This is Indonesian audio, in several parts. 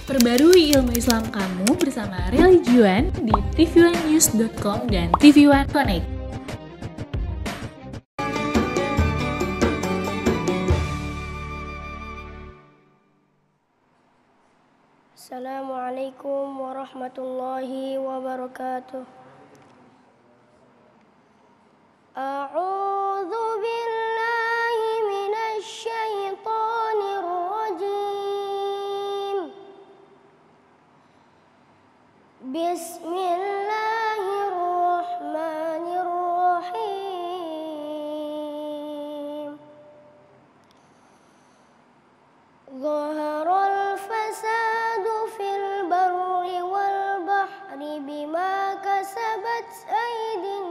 Perbarui ilmu Islam kamu bersama Religion di tv1news.com dan TV1 Connect. Assalamualaikum warahmatullahi wabarakatuh. A'udzu billahi minasy syaithanir rajim. Bismillahirrahmanirrahim. Zaharal fasadu fil barri wal bahri bima kasabat aydin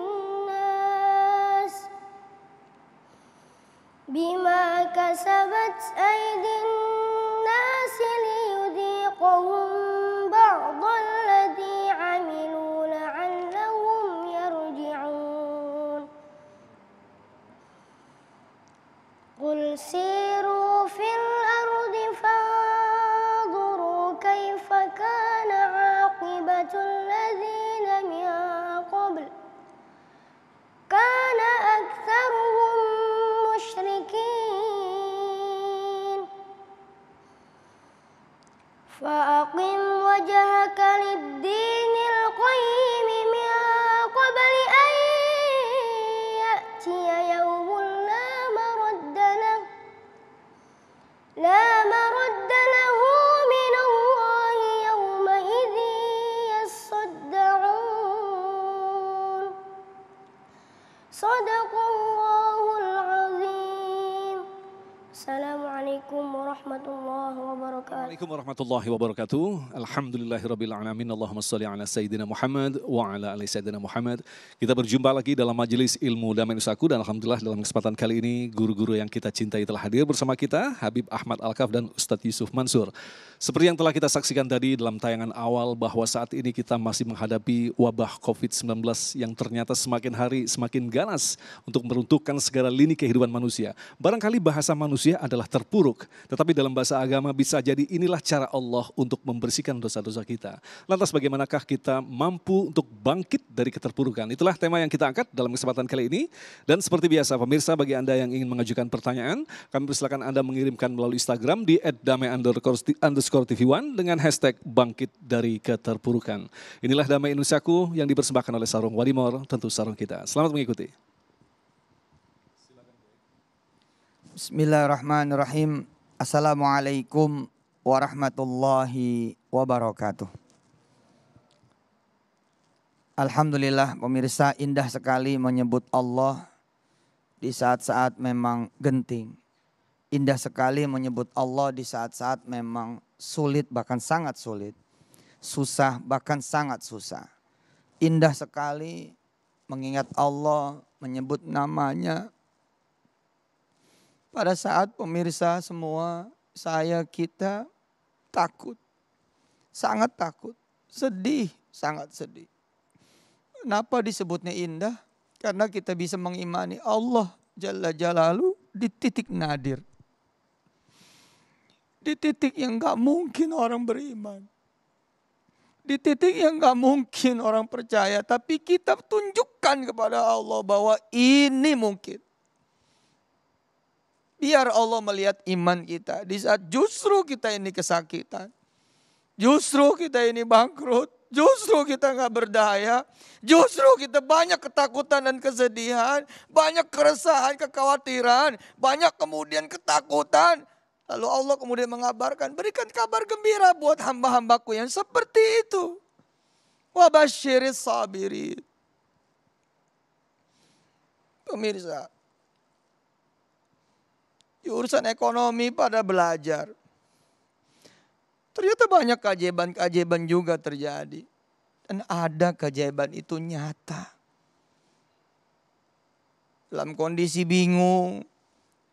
nas liyudhiqahum ba'dalladhi 'amilu la'allahum yarji'un. Qul siru fil ardi fanzuru kaifa kana 'aqibatul ladzina min qabl kana aktsaruhum musyrikin. Fa'aqim wajhaka lid-dinil qayyim min qabli an ya'tiya yawmun la maradda lahu min Allahi yawma idzin yassadda'un. Shadaqallahul azim. Assalamualaikum warahmatullahi wabarakatuh. Assalamualaikum warahmatullahi wabarakatuh. Alhamdulillahirabbil alamin. Allahumma shalli ala sayyidina Muhammad wa ala ali sayyidina Muhammad. Kita berjumpa lagi dalam majelis ilmu Damai Nusaku dan alhamdulillah dalam kesempatan kali ini guru-guru yang kita cintai telah hadir bersama kita, Habib Ahmad Alkaf dan Ustadz Yusuf Mansur. Seperti yang telah kita saksikan tadi dalam tayangan awal bahwa saat ini kita masih menghadapi wabah COVID-19 yang ternyata semakin hari semakin ganas untuk meruntuhkan segala lini kehidupan manusia. Barangkali bahasa manusia adalah terpuruk, tetapi dalam bahasa agama bisa jadi inilah cara Allah untuk membersihkan dosa-dosa kita. Lantas bagaimanakah kita mampu untuk bangkit dari keterpurukan? Itulah tema yang kita angkat dalam kesempatan kali ini. Dan seperti biasa pemirsa, bagi Anda yang ingin mengajukan pertanyaan, kami persilakan Anda mengirimkan melalui Instagram di @damai_tv1 dengan hashtag bangkit dari keterpurukan. Inilah Damai Indonesiaku yang dipersembahkan oleh Sarung Wadimor, tentu sarung kita. Selamat mengikuti. Bismillahirrahmanirrahim. Assalamualaikum warahmatullahi wabarakatuh. Alhamdulillah pemirsa, indah sekali menyebut Allah di saat-saat memang genting. Indah sekali menyebut Allah di saat-saat memang sulit, bahkan sangat sulit. Susah, bahkan sangat susah. Indah sekali mengingat Allah, menyebut namanya. Pada saat pemirsa semua, saya, kita takut. Sangat takut. Sedih, sangat sedih. Kenapa disebutnya indah? Karena kita bisa mengimani Allah Jalla Jalaluhu di titik nadir. Di titik yang gak mungkin orang beriman. Di titik yang gak mungkin orang percaya. Tapi kita tunjukkan kepada Allah bahwa ini mungkin. Biar Allah melihat iman kita. Di saat justru kita ini kesakitan. Justru kita ini bangkrut. Justru kita gak berdaya. Justru kita banyak ketakutan dan kesedihan. Banyak keresahan, kekhawatiran. Banyak kemudian ketakutan. Lalu Allah kemudian mengabarkan, berikan kabar gembira buat hamba-hambaku yang seperti itu. Wa basyiris sabirin. Pemirsa, di urusan ekonomi pada belajar. Ternyata banyak keajaiban-keajaiban juga terjadi. Dan ada keajaiban itu nyata. Dalam kondisi bingung,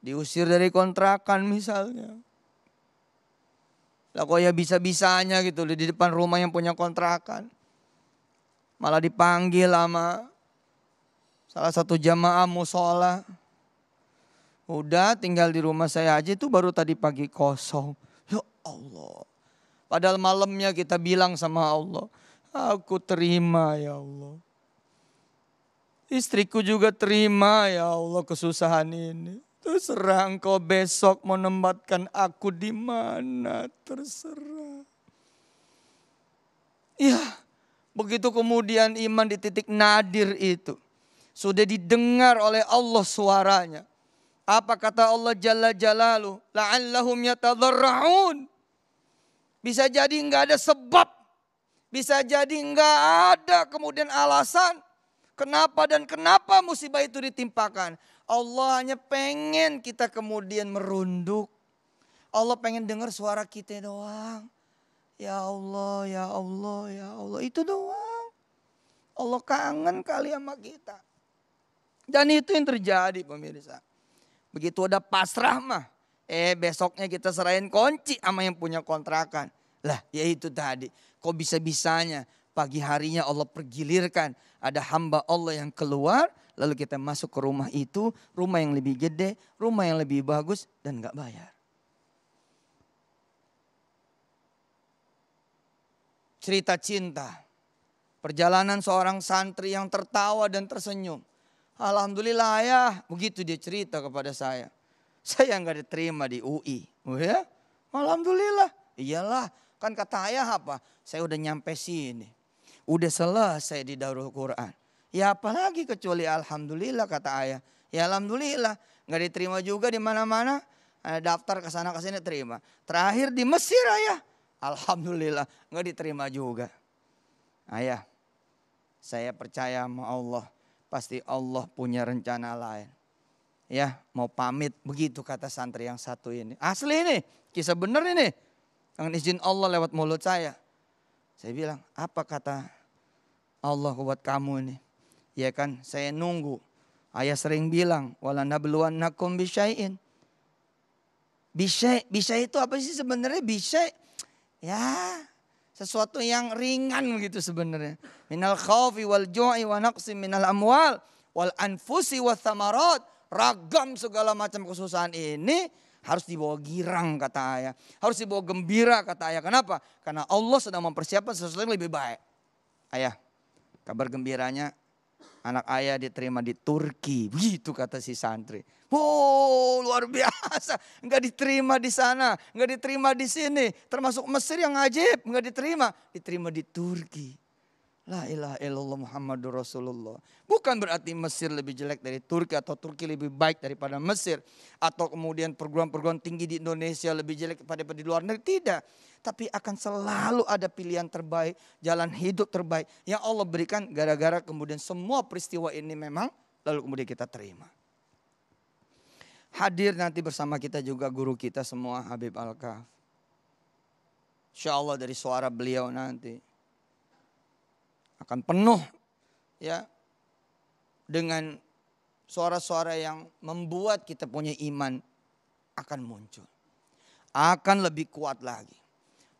diusir dari kontrakan misalnya. Lah kok ya bisa-bisanya gitu di depan rumah yang punya kontrakan. Malah dipanggil sama salah satu jamaah musola. Udah tinggal di rumah saya aja itu baru tadi pagi kosong. Ya Allah. Padahal malamnya kita bilang sama Allah, aku terima ya Allah. Istriku juga terima ya Allah kesusahan ini. Terserah engkau besok mau menempatkan aku di mana, terserah. Ya, begitu kemudian iman di titik nadir itu. Sudah didengar oleh Allah suaranya. Apa kata Allah Jalla Jalaluh? La'allahum yatadarra'un. Bisa jadi enggak ada sebab. Bisa jadi enggak ada kemudian alasan. Kenapa dan kenapa musibah itu ditimpakan. Allah hanya pengen kita kemudian merunduk. Allah pengen dengar suara kita doang. Ya Allah, ya Allah, ya Allah. Itu doang. Allah kangen kali sama kita. Dan itu yang terjadi pemirsa. Begitu ada pasrah mah. Besoknya kita serahin kunci sama yang punya kontrakan. Lah ya itu tadi. Kok bisa-bisanya pagi harinya Allah pergilirkan. Ada hamba Allah yang keluar. Lalu kita masuk ke rumah itu. Rumah yang lebih gede. Rumah yang lebih bagus. Dan gak bayar. Cerita cinta. Perjalanan seorang santri yang tertawa dan tersenyum. Alhamdulillah ya. Begitu dia cerita kepada saya. Saya gak diterima di UI. Oh ya? Alhamdulillah. Iyalah. Kan kata ayah apa? Saya udah nyampe sini. Udah selesai di Darul Quran. Ya apalagi kecuali alhamdulillah kata ayah. Ya alhamdulillah. Gak diterima juga di mana-mana. Daftar ke sana ke sini terima. Terakhir di Mesir ayah. Alhamdulillah gak diterima juga. Ayah, saya percaya sama Allah. Pasti Allah punya rencana lain. Ya mau pamit begitu kata santri yang satu ini. Asli ini, kisah bener ini. Dengan izin Allah lewat mulut saya. Saya bilang, apa kata Allah buat kamu ini? Ya kan, saya nunggu. Ayah sering bilang, wala nabluwannakum bisyai'in. Bisyai itu apa sih sebenarnya? Bisyai, ya sesuatu yang ringan begitu sebenarnya. Minal khawfi wal ju'i wa naqsim minal amwal wal anfusi wa thamarat. Ragam segala macam kesusahan ini harus dibawa girang kata ayah. Harus dibawa gembira kata ayah. Kenapa? Karena Allah sedang mempersiapkan sesuatu yang lebih baik. Ayah, kabar gembiranya anak ayah diterima di Turki. Begitu kata si santri. Oh luar biasa. Enggak diterima di sana. Enggak diterima di sini. Termasuk Mesir yang ajib. Enggak diterima. Diterima di Turki. La ilaha illallah Muhammadur Rasulullah. Bukan berarti Mesir lebih jelek dari Turki. Atau Turki lebih baik daripada Mesir. Atau kemudian perguruan-perguruan tinggi di Indonesia lebih jelek daripada di luar negeri. Tidak. Tapi akan selalu ada pilihan terbaik. Jalan hidup terbaik. Yang Allah berikan gara-gara kemudian semua peristiwa ini memang. Lalu kemudian kita terima. Hadir nanti bersama kita juga guru kita semua Habib Al-Kahf. Insya Allah dari suara beliau nanti. Akan penuh ya dengan suara-suara yang membuat kita punya iman akan muncul. Akan lebih kuat lagi.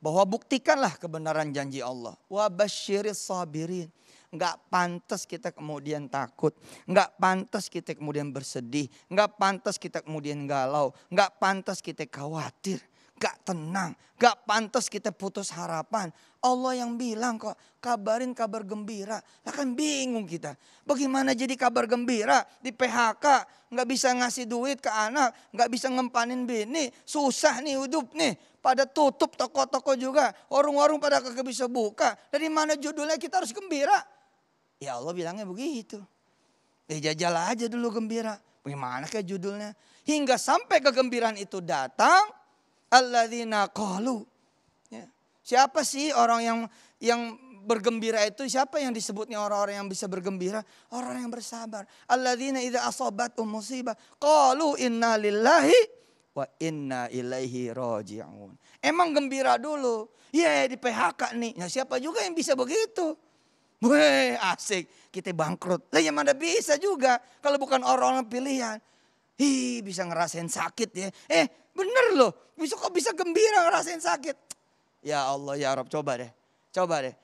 Bahwa buktikanlah kebenaran janji Allah. Wa basyiris sabirin. Enggak pantas kita kemudian takut. Enggak pantas kita kemudian bersedih. Enggak pantas kita kemudian galau. Enggak pantas kita khawatir. Enggak tenang. Enggak pantas kita putus harapan. Allah yang bilang kok kabarin kabar gembira. Lah kan bingung kita. Bagaimana jadi kabar gembira di PHK. Enggak bisa ngasih duit ke anak. Enggak bisa ngempanin bini. Susah nih hidup nih. Pada tutup toko-toko juga. Warung-warung pada kagak bisa buka. Dari mana judulnya kita harus gembira? Ya Allah bilangnya begitu. Jajal aja dulu gembira. Bagaimana kayak judulnya? Hingga sampai kegembiraan itu datang. Alladzina qalu. Ya. Siapa sih orang yang bergembira itu? Siapa yang disebutnya orang-orang yang bisa bergembira? Orang yang bersabar. Alladzina idza asabathum musibah qalu inna lillahi wa inna ilaihi raji'un. Emang gembira dulu. Ya di PHK nih. Nah, siapa juga yang bisa begitu? Weh asik. Kita bangkrut. Lah ya mana bisa juga. Kalau bukan orang-orang pilihan. Bisa ngerasain sakit ya. Bener loh. Kok bisa gembira ngerasain sakit. Ya Allah ya Rabb coba deh. Coba deh.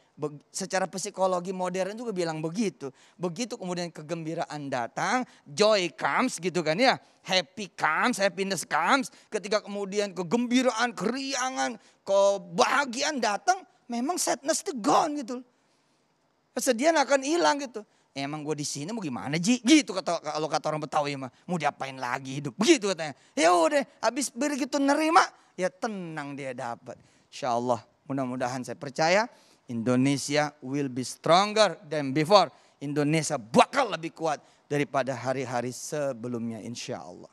Secara psikologi modern juga bilang begitu. Begitu kemudian kegembiraan datang, joy comes gitu kan ya. Happy comes, happiness comes. Ketika kemudian kegembiraan, keriangan, kebahagiaan datang, memang sadness itu gone gitu. Kesedihan akan hilang gitu. Emang gue di sini mau gimana Ji? Gitu kalau kata orang Betawi mah. Mau diapain lagi hidup? Begitu katanya. Ya udah, habis begitu nerima, ya tenang dia dapat. Insya Allah, mudah-mudahan saya percaya Indonesia will be stronger than before. Indonesia bakal lebih kuat daripada hari-hari sebelumnya insya Allah.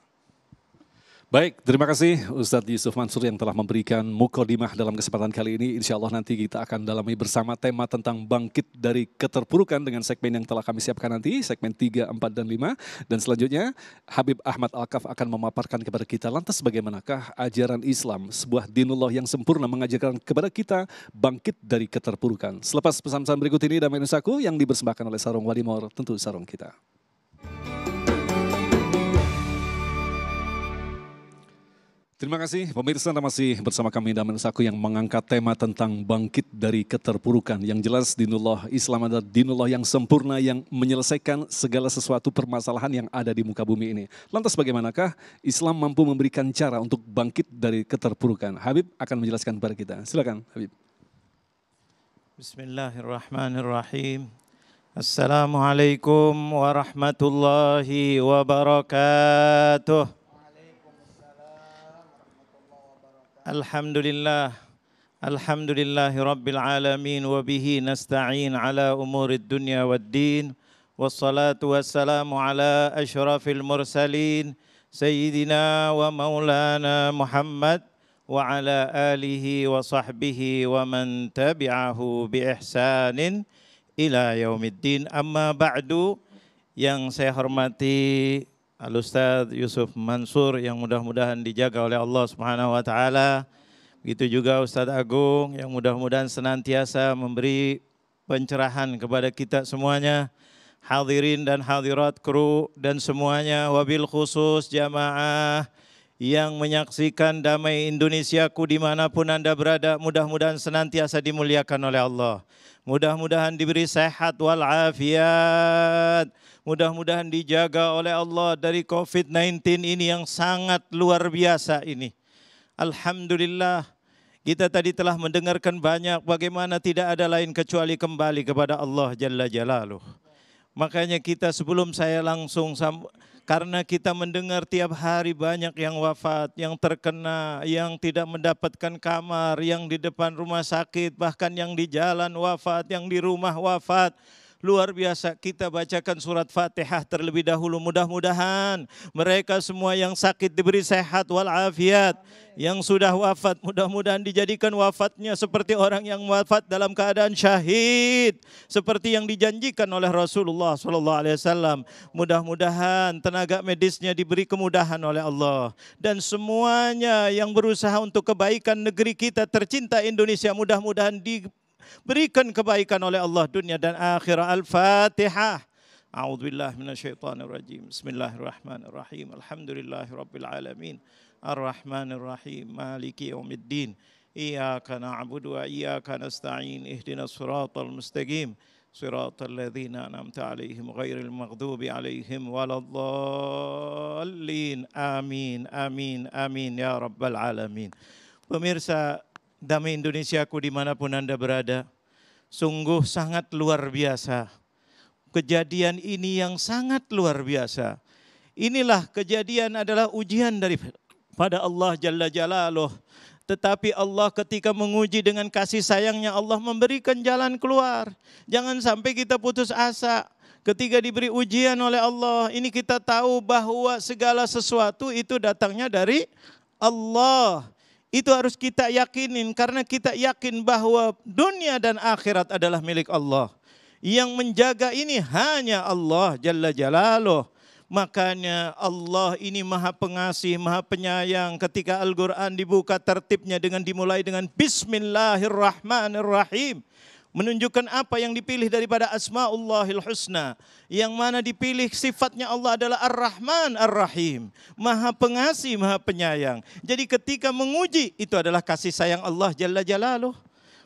Baik, terima kasih Ustadz Yusuf Mansur yang telah memberikan mukadimah dalam kesempatan kali ini. Insya Allah nanti kita akan dalami bersama tema tentang bangkit dari keterpurukan dengan segmen yang telah kami siapkan nanti, segmen 3, 4, dan 5. Dan selanjutnya Habib Ahmad Al-Kaf akan memaparkan kepada kita lantas bagaimanakah ajaran Islam, sebuah dinullah yang sempurna mengajarkan kepada kita bangkit dari keterpurukan. Selepas pesan-pesan berikut ini Damai Nusaku yang dipersembahkan oleh Sarung Wadimor, tentu sarung kita. Terima kasih pemirsa, Anda masih bersama kami Damai Nusaku yang mengangkat tema tentang bangkit dari keterpurukan. Yang jelas dinullah Islam adalah dinullah yang sempurna yang menyelesaikan segala sesuatu permasalahan yang ada di muka bumi ini. Lantas bagaimanakah Islam mampu memberikan cara untuk bangkit dari keterpurukan? Habib akan menjelaskan kepada kita. Silakan Habib. Bismillahirrahmanirrahim. Assalamualaikum warahmatullahi wabarakatuh. Alhamdulillah, alhamdulillahi rabbil alamin wa bihi nasta'in ala umurid dunya waddin. Wassalatu wassalamu ala ashrafil mursalin sayyidina wa maulana Muhammad wa ala alihi wa sahbihi wa man tabi'ahu bi ihsanin ila yaumiddin. Amma ba'du, yang saya hormati Al-Ustaz Yusuf Mansur yang mudah-mudahan dijaga oleh Allah Subhanahu wa taala. Begitu juga Ustaz Agung yang mudah-mudahan senantiasa memberi pencerahan kepada kita semuanya. Hadirin dan hadirat kru dan semuanya, wabil khusus jamaah yang menyaksikan Damai Indonesiaku dimanapun Anda berada, mudah-mudahan senantiasa dimuliakan oleh Allah. Mudah-mudahan diberi sehat walafiat. Mudah-mudahan dijaga oleh Allah dari COVID-19 ini yang sangat luar biasa ini. Alhamdulillah, kita tadi telah mendengarkan banyak bagaimana tidak ada lain kecuali kembali kepada Allah Jalla Jalaluh. Makanya kita sebelum saya langsung, karena kita mendengar tiap hari banyak yang wafat, yang terkena, yang tidak mendapatkan kamar, yang di depan rumah sakit, bahkan yang di jalan wafat, yang di rumah wafat. Luar biasa, kita bacakan surat Fatihah terlebih dahulu. Mudah-mudahan mereka semua yang sakit diberi sehat walafiat. Yang sudah wafat, mudah-mudahan dijadikan wafatnya seperti orang yang wafat dalam keadaan syahid. Seperti yang dijanjikan oleh Rasulullah SAW. Mudah-mudahan tenaga medisnya diberi kemudahan oleh Allah. Dan semuanya yang berusaha untuk kebaikan negeri kita tercinta Indonesia, mudah-mudahan berikan kebaikan oleh Allah dunia dan akhirat. Al-Fatihah. A'udzubillahi minasyaitonirrajim. Bismillahirrahmanirrahim. Alhamdulillahirabbil alamin. Ar-Rahmanirrahim. Maliki yaumiddin. Iyyaka na'budu wa iyyaka nasta'in. Ihdinas siratal mustaqim. Siratal ladzina an'amta 'alaihim ghairil maghdubi 'alaihim waladdallin. Amin. Amin. Amin ya rabbal alamin. Pemirsa Damai Indonesiaku dimanapun Anda berada, sungguh sangat luar biasa. Kejadian ini yang sangat luar biasa. Inilah kejadian adalah ujian daripada Allah Jalla Jalaluh. Tetapi Allah ketika menguji dengan kasih sayangnya, Allah memberikan jalan keluar. Jangan sampai kita putus asa. Ketika diberi ujian oleh Allah, ini kita tahu bahwa segala sesuatu itu datangnya dari Allah. Itu harus kita yakinin karena kita yakin bahwa dunia dan akhirat adalah milik Allah. Yang menjaga ini hanya Allah Jalla Jalaluh. Makanya Allah ini maha pengasih, maha penyayang. Ketika Al-Quran dibuka tertibnya dengan dimulai dengan Bismillahirrahmanirrahim. Menunjukkan apa yang dipilih daripada Asma'ullahil Husna. Yang mana dipilih sifatnya Allah adalah Ar-Rahman Ar-Rahim. Maha pengasih, maha penyayang. Jadi ketika menguji, itu adalah kasih sayang Allah Jalla Jalaluh.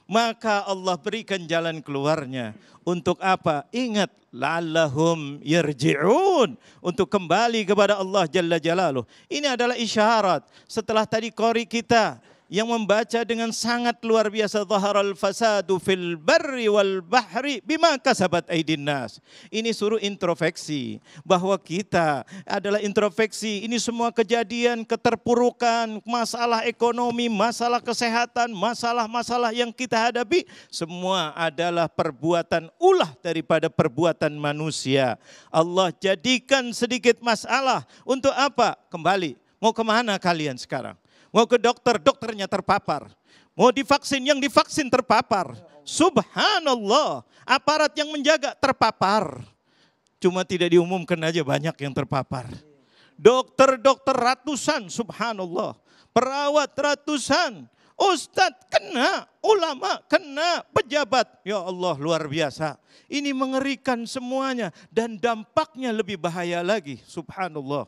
maka Allah berikan jalan keluarnya. Untuk apa? Ingat, la'allahum yarji'un, untuk kembali kepada Allah Jalla Jalaluh. Ini adalah isyarat setelah tadi qori kita yang membaca dengan sangat luar biasa, zaharal fasadu fil barri wal bahri bima kasabat aydin nas. Ini suruh introspeksi, bahwa kita adalah introspeksi. Ini semua kejadian, keterpurukan, masalah ekonomi, masalah kesehatan, masalah-masalah yang kita hadapi, semua adalah perbuatan ulah daripada perbuatan manusia. Allah jadikan sedikit masalah untuk apa? Kembali, mau kemana kalian sekarang? Mau ke dokter, dokternya terpapar. Mau divaksin, yang divaksin terpapar. Subhanallah, aparat yang menjaga terpapar. Cuma tidak diumumkan aja, banyak yang terpapar. Dokter-dokter ratusan, subhanallah. Perawat ratusan. Ustadz kena, ulama kena, pejabat. Ya Allah, luar biasa. Ini mengerikan semuanya. Dan dampaknya lebih bahaya lagi, subhanallah.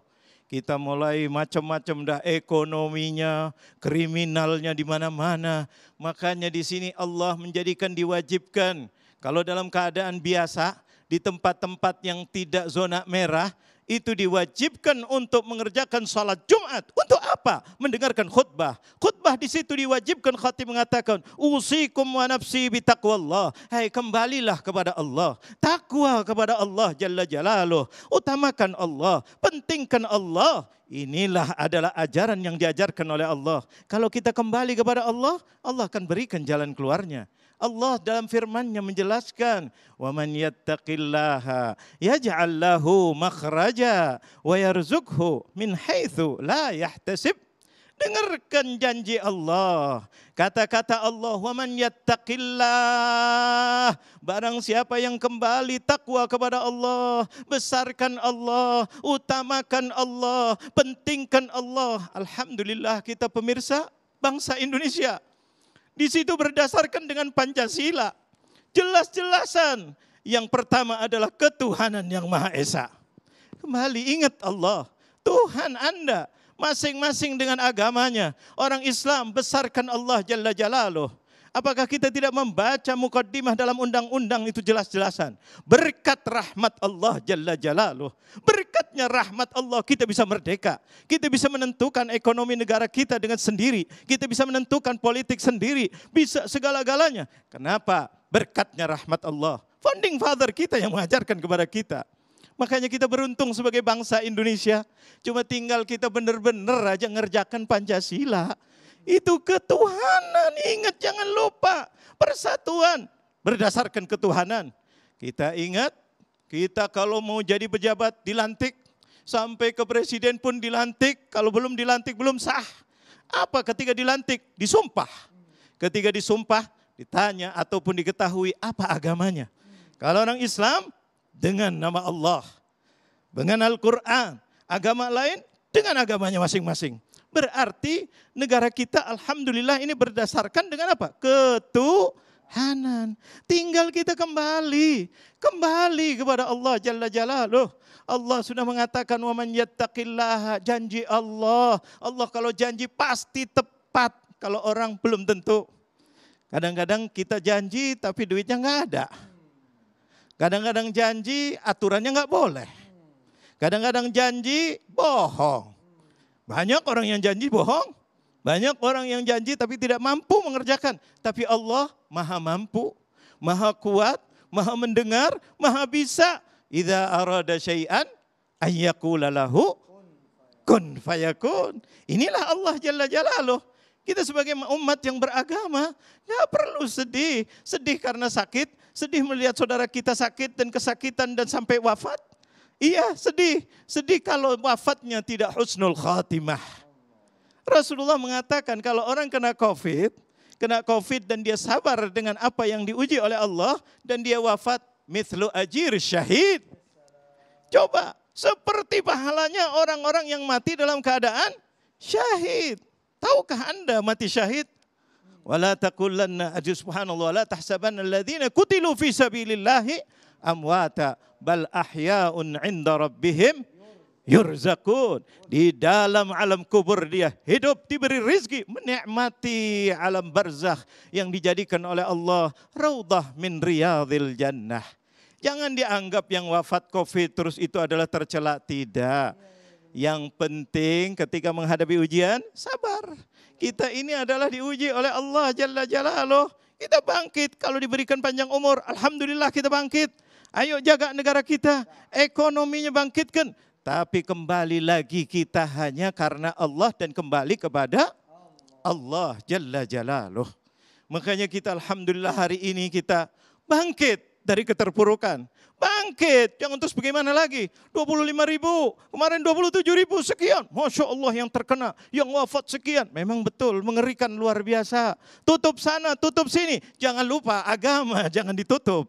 Kita mulai macam-macam dah, ekonominya, kriminalnya di mana-mana. Makanya di sini Allah menjadikan diwajibkan. Kalau dalam keadaan biasa, di tempat-tempat yang tidak zona merah, itu diwajibkan untuk mengerjakan salat Jumat. Untuk apa? Mendengarkan khutbah. Khutbah di situ diwajibkan, khatib mengatakan, usikum wa nafsi bitaqwallah. Hai, kembalilah kepada Allah. Takwa kepada Allah Jalla Jalaluh. Utamakan Allah, pentingkan Allah. Inilah adalah ajaran yang diajarkan oleh Allah. Kalau kita kembali kepada Allah, Allah akan berikan jalan keluarnya. Allah dalam firman-Nya menjelaskan, wa man yattaqillaha yaj'al lahu makhraja wa yarzuqhu min haitsu la yahtasib. Dengarkan janji Allah. Kata-kata Allah, wa man yattaqillah, barang siapa yang kembali takwa kepada Allah, besarkan Allah, utamakan Allah, pentingkan Allah. Alhamdulillah kita pemirsa bangsa Indonesia. Di situ berdasarkan dengan Pancasila. Jelas-jelasan. Yang pertama adalah ketuhanan yang Maha Esa. Kembali ingat Allah. Tuhan Anda. Masing-masing dengan agamanya. Orang Islam besarkan Allah Jalla Jalaluh. Apakah kita tidak membaca mukaddimah dalam undang-undang itu jelas-jelasan? Berkat rahmat Allah Jalla Jalaluh. Berkatnya rahmat Allah kita bisa merdeka. Kita bisa menentukan ekonomi negara kita dengan sendiri. Kita bisa menentukan politik sendiri. Bisa segala-galanya. Kenapa? Berkatnya rahmat Allah. Founding father kita yang mengajarkan kepada kita. Makanya kita beruntung sebagai bangsa Indonesia. Cuma tinggal kita benar-benar aja ngerjakan Pancasila. Itu ketuhanan, ingat jangan lupa. Persatuan berdasarkan ketuhanan. Kita ingat, kita kalau mau jadi pejabat dilantik, sampai ke presiden pun dilantik, kalau belum dilantik belum sah. Apa ketika dilantik? Disumpah. Ketika disumpah, ditanya ataupun diketahui apa agamanya. Kalau orang Islam, dengan nama Allah. Dengan Al-Quran. Agama lain, dengan agamanya masing-masing. Berarti negara kita alhamdulillah ini berdasarkan dengan apa? Ketuhanan. Tinggal kita kembali kepada Allah Jalla Jalaluh. Allah sudah mengatakan wa man yattaqillaha, janji Allah. Allah kalau janji pasti tepat. Kalau orang belum tentu. Kadang-kadang kita janji tapi duitnya nggak ada. Kadang-kadang janji aturannya nggak boleh. Kadang-kadang janji bohong. Banyak orang yang janji bohong, banyak orang yang janji tapi tidak mampu mengerjakan. Tapi Allah maha mampu, maha kuat, maha mendengar, maha bisa. Idza arada syai'an ayyaqula lahu kun fayakun. Inilah Allah Jalla Jalaluh. Kita sebagai umat yang beragama, gak perlu sedih. Sedih karena sakit, sedih melihat saudara kita sakit dan kesakitan dan sampai wafat. Iya sedih, sedih kalau wafatnya tidak husnul khatimah. Rasulullah mengatakan kalau orang kena COVID dan dia sabar dengan apa yang diuji oleh Allah dan dia wafat, mithlu ajir syahid. Coba, seperti pahalanya orang-orang yang mati dalam keadaan syahid. Tahukah Anda mati syahid? Wala taqulanna subhanallah la tahsabanna alladhina qutilu fi sabilillahi amwata bal ahya'un 'inda rabbihim yurzakun. Di dalam alam kubur dia hidup, diberi rizki, menikmati alam barzakh yang dijadikan oleh Allah raudhah min riyadhil jannah. Jangan dianggap yang wafat COVID terus itu adalah tercela, tidak. Yang penting ketika menghadapi ujian, sabar. Kita ini adalah diuji oleh Allah Jalla Jalaluh. Kita bangkit, kalau diberikan panjang umur, alhamdulillah kita bangkit. Ayo jaga negara kita, ekonominya bangkitkan. Tapi kembali lagi kita hanya karena Allah dan kembali kepada Allah Jalla Jalaluh. Makanya kita alhamdulillah hari ini kita bangkit dari keterpurukan. Bangkit, jangan terus bagaimana lagi? 25.000, kemarin 27.000 sekian. Masya Allah yang terkena, yang wafat sekian. Memang betul, mengerikan luar biasa. Tutup sana, tutup sini. Jangan lupa agama, jangan ditutup.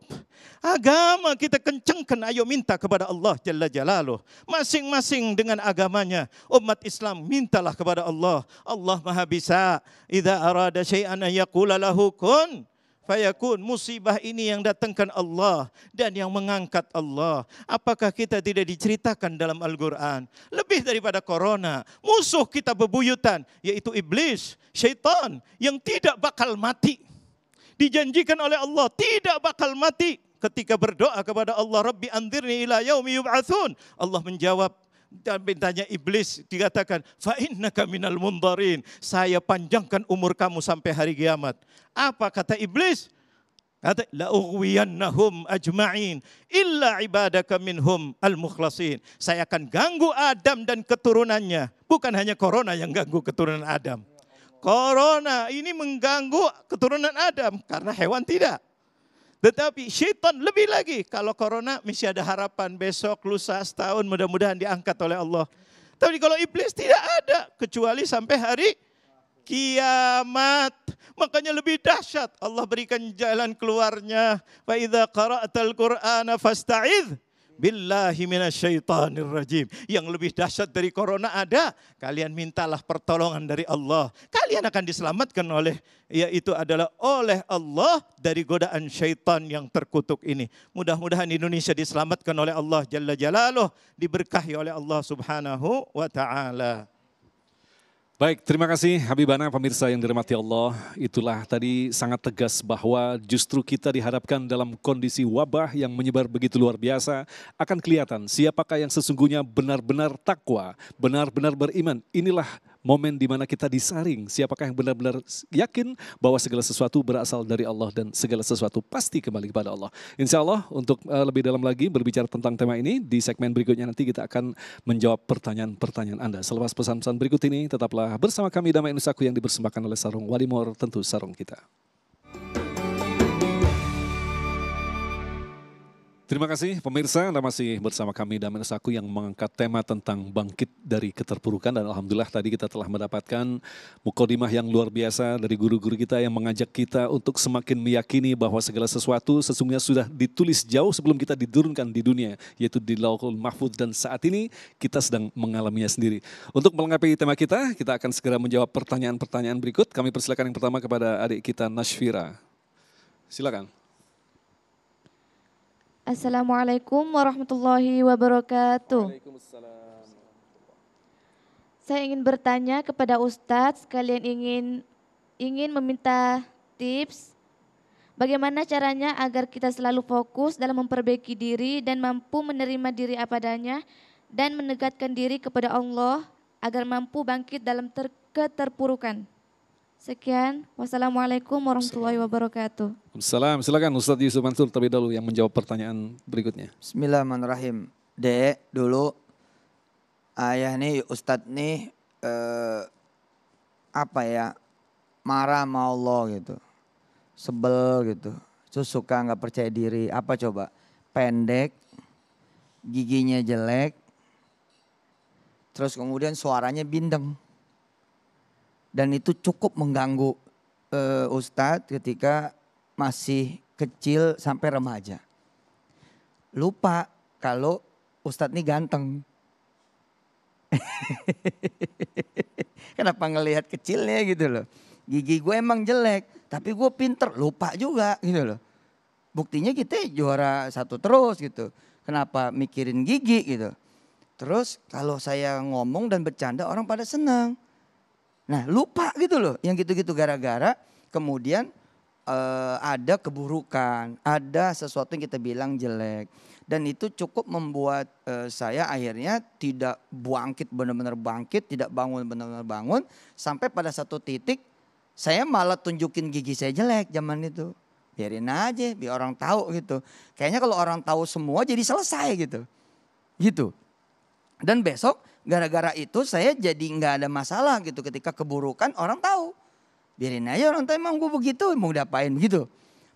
Agama kita kencengkan, ayo minta kepada Allah Jalla Jalaluh. Masing-masing dengan agamanya. Umat Islam mintalah kepada Allah. Allah Maha Bisa. Idza arada syai'an yaqula lahu kun fayakun. Musibah ini yang datangkan Allah dan yang mengangkat Allah. Apakah kita tidak diceritakan dalam Al-Quran? Lebih daripada corona, musuh kita bebuyutan, yaitu iblis, syaitan yang tidak bakal mati. Dijanjikan oleh Allah tidak bakal mati. Ketika berdoa kepada Allah, Rabbi anzirni ila yaumi yub'atsun. Allah menjawab, dan bintanya iblis dikatakan, fa innaka minal mundharin. Saya panjangkan umur kamu sampai hari kiamat. Apa kata iblis? Kata la ughwiyannahum ajma'in illa ibadaka minhum al-mukhlasin. Saya akan ganggu Adam dan keturunannya. Bukan hanya corona yang ganggu keturunan Adam. Corona ini mengganggu keturunan Adam karena hewan tidak. Tetapi syaitan lebih lagi. Kalau corona masih ada harapan besok, lusa, setahun mudah-mudahan diangkat oleh Allah. Tapi kalau iblis tidak ada kecuali sampai hari kiamat. Makanya lebih dahsyat. Allah berikan jalan keluarnya. Fa idza qara'tal Qur'ana fasta'idz billahi minasyaitonir rajim. Yang lebih dahsyat dari corona ada. Kalian mintalah pertolongan dari Allah. Kalian akan diselamatkan oleh, yaitu adalah oleh Allah dari godaan syaitan yang terkutuk ini. Mudah-mudahan Indonesia diselamatkan oleh Allah Jalla Jalaluh. Diberkahi oleh Allah Subhanahu wa ta'ala. Baik, terima kasih Habibana, pemirsa yang dirahmati Allah. Itulah tadi sangat tegas bahwa justru kita dihadapkan dalam kondisi wabah yang menyebar begitu luar biasa. Akan kelihatan siapakah yang sesungguhnya benar-benar takwa, benar-benar beriman. Inilah momen di mana kita disaring. Siapakah yang benar-benar yakin bahwa segala sesuatu berasal dari Allah dan segala sesuatu pasti kembali kepada Allah. Insya Allah untuk lebih dalam lagi berbicara tentang tema ini, di segmen berikutnya nanti kita akan menjawab pertanyaan-pertanyaan Anda. Selepas pesan-pesan berikut ini, tetaplah bersama kami Damai Nusaku yang dipersembahkan oleh Sarung Walimor, tentu sarung kita. Terima kasih pemirsa, Anda masih bersama kami Damai Nusaku yang mengangkat tema tentang bangkit dari keterpurukan. Dan alhamdulillah tadi kita telah mendapatkan mukadimah yang luar biasa dari guru-guru kita yang mengajak kita untuk semakin meyakini bahwa segala sesuatu sesungguhnya sudah ditulis jauh sebelum kita diturunkan di dunia, yaitu di Lauhul Mahfuz, dan saat ini kita sedang mengalaminya sendiri. Untuk melengkapi tema kita akan segera menjawab pertanyaan-pertanyaan berikut. Kami persilakan yang pertama kepada adik kita Nashfira. Silakan. Assalamualaikum warahmatullahi wabarakatuh. Saya ingin bertanya kepada Ustadz, sekalian ingin meminta tips bagaimana caranya agar kita selalu fokus dalam memperbaiki diri dan mampu menerima diri apa adanya dan mendekatkan diri kepada Allah agar mampu bangkit dalam keterpurukan. Sekian, wassalamualaikum warahmatullahi wabarakatuh. Salam, silakan Ustadz Yusuf Mansur terlebih dahulu yang menjawab pertanyaan berikutnya. Bismillahirrahmanirrahim. Dek, dulu ayah nih, Ustadz nih marah sama Allah gitu. Sebel gitu. Terus suka gak percaya diri. Apa coba? Pendek, giginya jelek, terus kemudian suaranya bindeng. Dan itu cukup mengganggu Ustadz ketika masih kecil sampai remaja. Lupa kalau Ustadz ini ganteng. Kenapa ngelihat kecilnya gitu loh. Gigi gue emang jelek, tapi gue pinter. Lupa juga gitu loh. Buktinya kita juara 1 terus gitu. Kenapa mikirin gigi gitu. Terus kalau saya ngomong dan bercanda orang pada senang. Nah lupa gitu loh yang gitu-gitu gara-gara kemudian ada keburukan, ada sesuatu yang kita bilang jelek. Dan itu cukup membuat saya akhirnya tidak bangkit benar-benar bangkit, tidak bangun benar-benar bangun. Sampai pada satu titik saya malah tunjukin gigi saya jelek zaman itu. Biarin aja, biar orang tahu gitu. Kayaknya kalau orang tahu semua jadi selesai gitu. Gitu. Dan besok gara-gara itu saya jadi nggak ada masalah gitu ketika keburukan orang tahu. Biarin aja orang tahu emang gue begitu mau diapain gitu.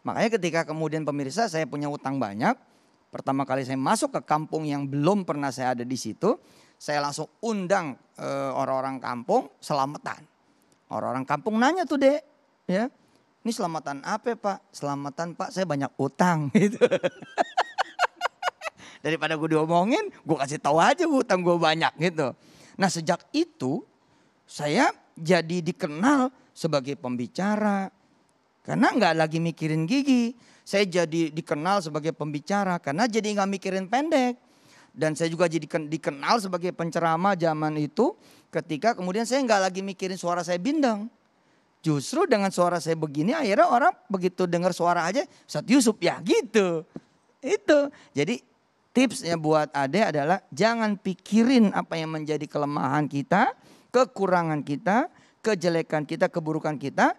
Makanya ketika kemudian pemirsa saya punya utang banyak. Pertama kali saya masuk ke kampung yang belum pernah saya ada di situ. Saya langsung undang orang-orang kampung selamatan. Orang-orang kampung nanya tuh Dek. Ya, ini selamatan apa Pak? Selamatan Pak saya banyak utang gitu. Daripada gue diomongin, gue kasih tahu aja utang gue banyak gitu. Nah sejak itu saya jadi dikenal sebagai pembicara. Karena nggak lagi mikirin gigi. Saya jadi dikenal sebagai pembicara karena jadi nggak mikirin pendek. Dan saya juga jadi dikenal sebagai penceramah zaman itu ketika kemudian saya nggak lagi mikirin suara saya bindeng. Justru dengan suara saya begini akhirnya orang begitu dengar suara aja Ustadz Yusuf ya gitu. Itu. Jadi tipsnya buat Ade adalah jangan pikirin apa yang menjadi kelemahan kita, kekurangan kita, kejelekan kita, keburukan kita.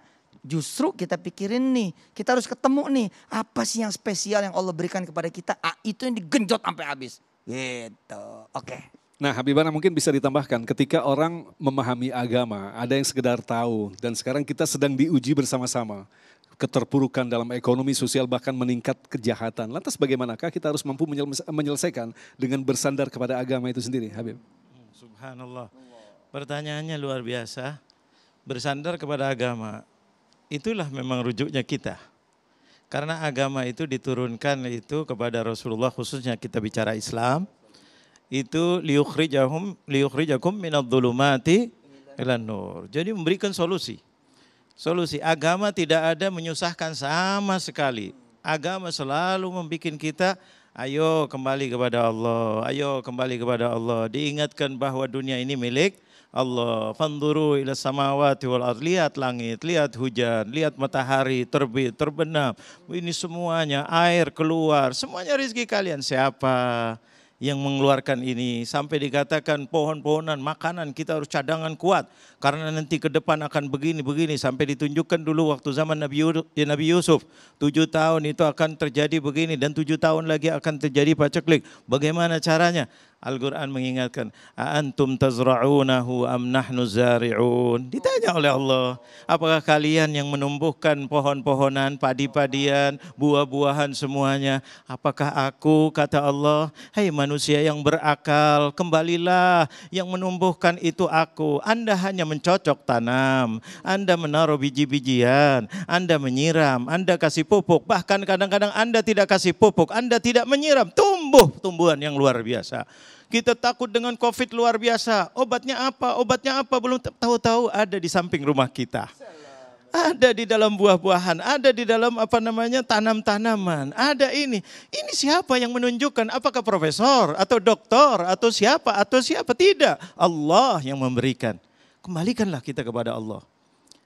Justru kita pikirin nih, kita harus ketemu nih apa sih yang spesial yang Allah berikan kepada kita. Itu yang digenjot sampai habis. Gitu, oke. Nah Habibana mungkin bisa ditambahkan ketika orang memahami agama, ada yang sekedar tahu dan sekarang kita sedang diuji bersama-sama. Keterpurukan dalam ekonomi, sosial bahkan meningkat kejahatan. Lantas bagaimanakah kita harus mampu menyelesaikan dengan bersandar kepada agama itu sendiri Habib? Subhanallah, pertanyaannya luar biasa. Bersandar kepada agama, itulah memang rujuknya kita. Karena agama itu diturunkan itu kepada Rasulullah, khususnya kita bicara Islam. Itu liyukhrijakum minadh-dhulumati ilan nur. Jadi memberikan solusi. Solusi agama tidak ada menyusahkan sama sekali. Agama selalu membuat kita ayo kembali kepada Allah, ayo kembali kepada Allah. Diingatkan bahwa dunia ini milik Allah. Fanduru ila samawati wal ardh, lihat langit, lihat hujan, lihat matahari terbit, terbenam. Ini semuanya air keluar, semuanya rezeki kalian. Siapa yang mengeluarkan ini? Sampai dikatakan pohon-pohonan, makanan kita harus cadangan kuat. Karena nanti ke depan akan begini-begini. Sampai ditunjukkan dulu waktu zaman Nabi Yusuf. 7 tahun itu akan terjadi begini dan 7 tahun lagi akan terjadi paceklik. Bagaimana caranya? Al-Quran mengingatkan, "Aantum tazra'unahu am nahnu zari'un?" Ditanya oleh Allah, apakah kalian yang menumbuhkan pohon-pohonan, padi-padian, buah-buahan semuanya? Apakah aku, kata Allah, hai manusia yang berakal, kembalilah, yang menumbuhkan itu aku. Anda hanya mencocok tanam, Anda menaruh biji-bijian, Anda menyiram, Anda kasih pupuk, bahkan kadang-kadang Anda tidak kasih pupuk, Anda tidak menyiram, tumbuh tumbuhan yang luar biasa. Kita takut dengan COVID luar biasa. Obatnya apa? Obatnya apa? Belum tahu-tahu ada di samping rumah kita. Ada di dalam buah-buahan, ada di dalam tanam-tanaman, ada ini. Ini siapa yang menunjukkan? Apakah profesor atau doktor atau siapa? Tidak. Allah yang memberikan. Kembalikanlah kita kepada Allah.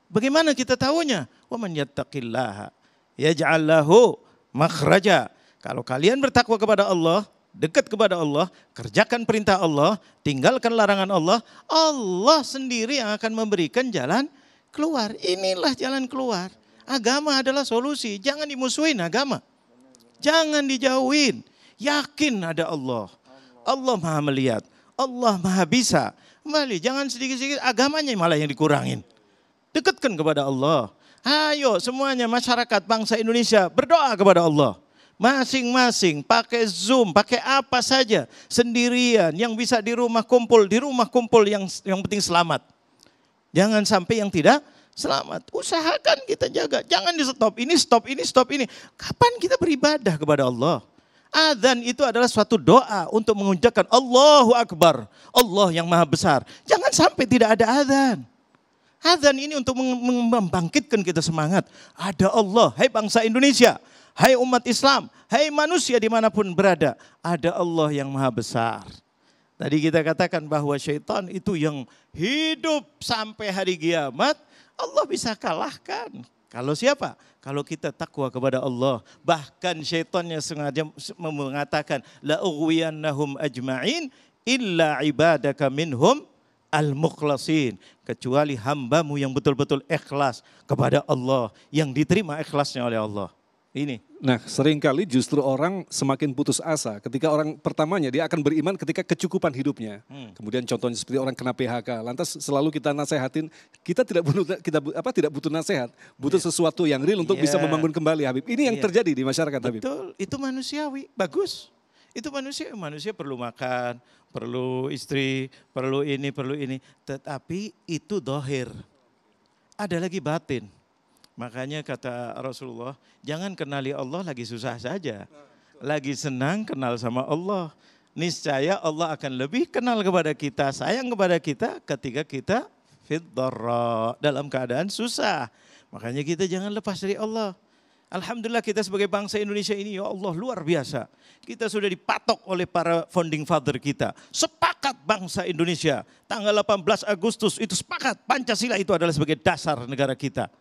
Bagaimana kita tahunya? Wa man yattaqillaha yaj'al lahu makhraja. Kalau kalian bertakwa kepada Allah, dekat kepada Allah, kerjakan perintah Allah, tinggalkan larangan Allah, Allah sendiri yang akan memberikan jalan keluar. Inilah jalan keluar. Agama adalah solusi. Jangan dimusuhin agama. Jangan dijauhin. Yakin ada Allah. Allah Maha melihat. Allah Maha bisa. Kembali, jangan sedikit-sedikit agamanya malah yang dikurangin. Dekatkan kepada Allah. Ayo semuanya masyarakat bangsa Indonesia berdoa kepada Allah. Masing-masing pakai Zoom, pakai apa saja, sendirian, yang bisa di rumah kumpul yang penting selamat. Jangan sampai yang tidak selamat. Usahakan kita jaga, jangan di stop ini. Kapan kita beribadah kepada Allah? Adzan itu adalah suatu doa untuk mengucapkan Allahu Akbar, Allah yang Maha Besar. Jangan sampai tidak ada adzan. Adzan ini untuk membangkitkan kita semangat. Ada Allah, hai bangsa Indonesia. Hai umat Islam, hai manusia dimanapun berada, ada Allah yang Maha Besar. Tadi kita katakan bahwa syaitan itu yang hidup sampai hari kiamat, Allah bisa kalahkan. Kalau siapa? Kalau kita takwa kepada Allah. Bahkan syaitannya sengaja mengatakan, la ughwiyannahum ajma'in illa ibadaka minhum al-mukhlasin. Kecuali hambamu yang betul-betul ikhlas kepada Allah, yang diterima ikhlasnya oleh Allah. Ini. Nah, seringkali justru orang semakin putus asa ketika orang pertamanya dia akan beriman ketika kecukupan hidupnya. Kemudian contohnya seperti orang kena PHK, lantas selalu kita nasehatin, kita tidak butuh nasihat, butuh sesuatu yang real untuk bisa membangun kembali, Habib. Ini yang terjadi di masyarakat, Habib. Betul, itu manusiawi, bagus. Itu manusia perlu makan, perlu istri, perlu ini, tetapi itu dohir. Ada lagi batin. Makanya kata Rasulullah, jangan kenali Allah lagi susah saja. Lagi senang kenal sama Allah. Niscaya Allah akan lebih kenal kepada kita, sayang kepada kita ketika kita fid dharra, dalam keadaan susah. Makanya kita jangan lepas dari Allah. Alhamdulillah kita sebagai bangsa Indonesia ini, ya Allah, luar biasa. Kita sudah dipatok oleh para founding father kita. Sepakat bangsa Indonesia, tanggal 18 Agustus itu sepakat, Pancasila itu adalah sebagai dasar negara kita.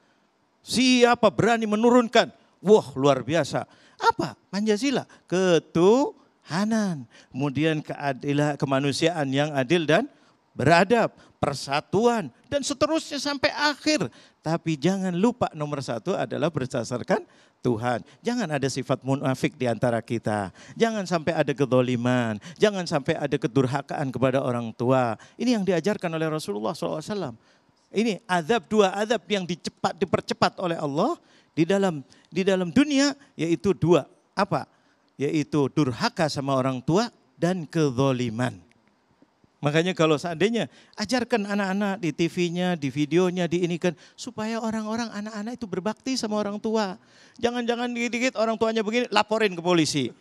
Siapa berani menurunkan? Wah, luar biasa. Apa? Pancasila. Ketuhanan. Kemudian keadilan, kemanusiaan yang adil dan beradab. Persatuan. Dan seterusnya sampai akhir. Tapi jangan lupa nomor satu adalah berdasarkan Tuhan. Jangan ada sifat munafik di antara kita. Jangan sampai ada kedoliman. Jangan sampai ada kedurhakaan kepada orang tua. Ini yang diajarkan oleh Rasulullah SAW. Ini dua azab yang dipercepat oleh Allah di dalam dunia, yaitu dua. Apa? Yaitu durhaka sama orang tua dan kezoliman. Makanya kalau seandainya ajarkan anak-anak di TV-nya, di videonya, diinikan supaya orang-orang anak-anak itu berbakti sama orang tua. Jangan-jangan dikit-dikit orang tuanya begini, laporin ke polisi.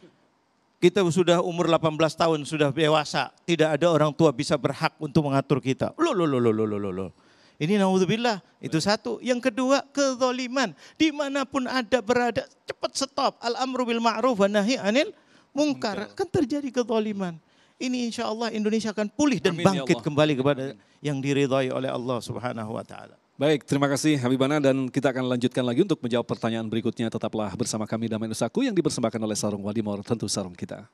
Kita sudah umur 18 tahun, sudah dewasa, tidak ada orang tua bisa berhak untuk mengatur kita. Loh. Ini naudzubillah, itu satu. Yang kedua, kezaliman. Dimanapun ada berada, cepat stop. Al-amru bil ma'ruf wa nahi anil munkar. Kan terjadi kezaliman. Ini insya Allah Indonesia akan pulih dan bangkit kembali kepada yang diridhai oleh Allah Subhanahu wa ta'ala. Baik, terima kasih Habibana, dan kita akan lanjutkan lagi untuk menjawab pertanyaan berikutnya. Tetaplah bersama kami Damai Nusaku yang dipersembahkan oleh Sarung Wadimor, tentu sarung kita.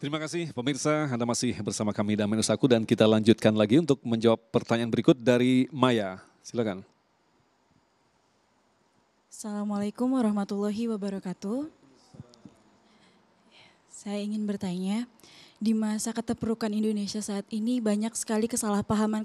Terima kasih pemirsa, Anda masih bersama kami Damai Nusaku, dan kita lanjutkan lagi untuk menjawab pertanyaan berikut dari Maya. Silakan. Assalamualaikum warahmatullahi wabarakatuh. Saya ingin bertanya, di masa keterpurukan Indonesia saat ini banyak sekali kesalahpahaman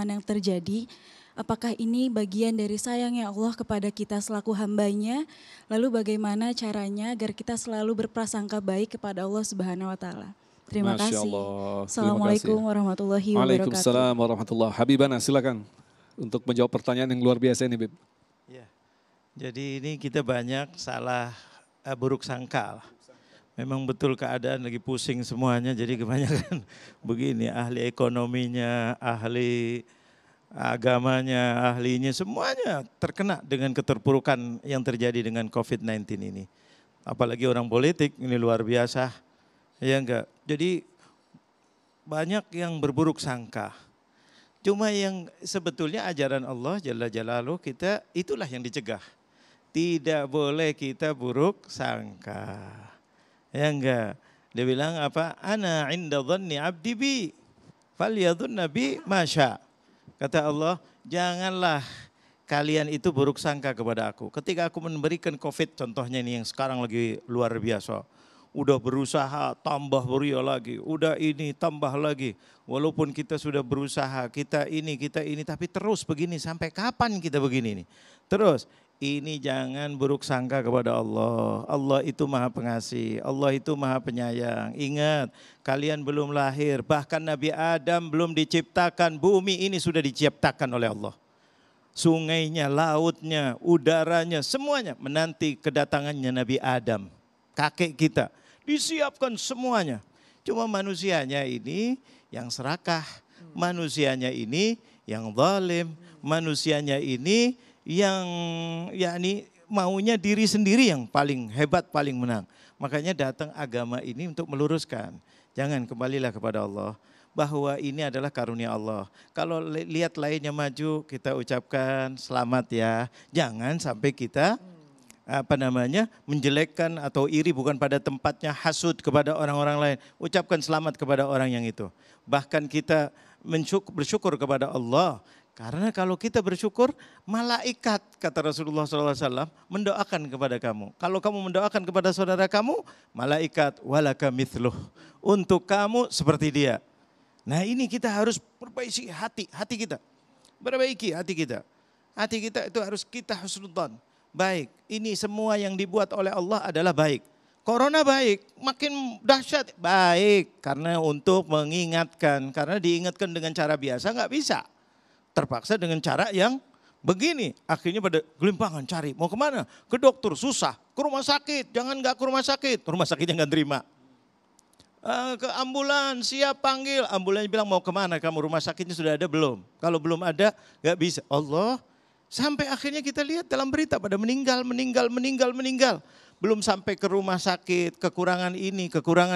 yang terjadi. Apakah ini bagian dari sayangnya Allah kepada kita selaku hambanya? Lalu bagaimana caranya agar kita selalu berprasangka baik kepada Allah Subhanahu wa Ta'ala? Terima Masya kasih. Allah. Assalamualaikum warahmatullahi wabarakatuh. Waalaikumsalam warahmatullahi wabarakatuh. Habibana, silakan untuk menjawab pertanyaan yang luar biasa ini, Bib. Ya. Jadi ini kita banyak salah buruk sangka. Memang betul keadaan lagi pusing semuanya, jadi kebanyakan begini, ahli ekonominya, ahli agamanya, ahlinya, semuanya terkena dengan keterpurukan yang terjadi dengan COVID-19 ini. Apalagi orang politik, ini luar biasa. Ya enggak? Jadi banyak yang berburuk sangka. Cuma yang sebetulnya ajaran Allah Jalla Jalaluh kita, itulah yang dicegah. Tidak boleh kita buruk sangka. Ya enggak? Dia bilang apa? Ana inda dhanni abdi bi, falyadhunna bi ma syaa. Kata Allah, janganlah kalian itu buruk sangka kepada aku. Ketika aku memberikan COVID, contohnya ini yang sekarang lagi luar biasa. Udah berusaha, tambah beria lagi. Udah ini, tambah lagi. Walaupun kita sudah berusaha, kita ini, tapi terus begini. Sampai kapan kita begini nih? Terus, ini jangan buruk sangka kepada Allah. Allah itu maha pengasih, Allah itu maha penyayang. Ingat, kalian belum lahir, bahkan Nabi Adam belum diciptakan, bumi ini sudah diciptakan oleh Allah. Sungainya, lautnya, udaranya, semuanya menanti kedatangannya Nabi Adam. Kakek kita, disiapkan semuanya. Cuma manusianya ini yang serakah, manusianya ini yang zalim, manusianya ini yang yakni maunya diri sendiri yang paling hebat, paling menang. Makanya datang agama ini untuk meluruskan. Jangan, kembalilah kepada Allah. Bahwa ini adalah karunia Allah. Kalau lihat lainnya maju, kita ucapkan selamat ya. Jangan sampai kita menjelekkan atau iri bukan pada tempatnya, hasud kepada orang-orang lain. Ucapkan selamat kepada orang yang itu. Bahkan kita bersyukur kepada Allah. Karena kalau kita bersyukur, malaikat, kata Rasulullah SAW, mendoakan kepada kamu. Kalau kamu mendoakan kepada saudara kamu, malaikat walaka mithluh. Untuk kamu seperti dia. Nah ini kita harus perbaiki hati kita. Perbaiki hati kita. Hati kita itu harus kita husnudzon. Baik, ini semua yang dibuat oleh Allah adalah baik. Corona baik, makin dahsyat baik. Karena untuk mengingatkan, karena diingatkan dengan cara biasa nggak bisa. Terpaksa dengan cara yang begini. Akhirnya pada gelimpangan cari, mau kemana? Ke dokter, susah. Ke rumah sakit, jangan nggak ke rumah sakit. Rumah sakitnya nggak terima. Ke ambulans, siap panggil. Ambulans bilang mau kemana kamu, rumah sakitnya sudah ada belum? Kalau belum ada gak bisa. Allah, sampai akhirnya kita lihat dalam berita pada meninggal. Belum sampai ke rumah sakit, kekurangan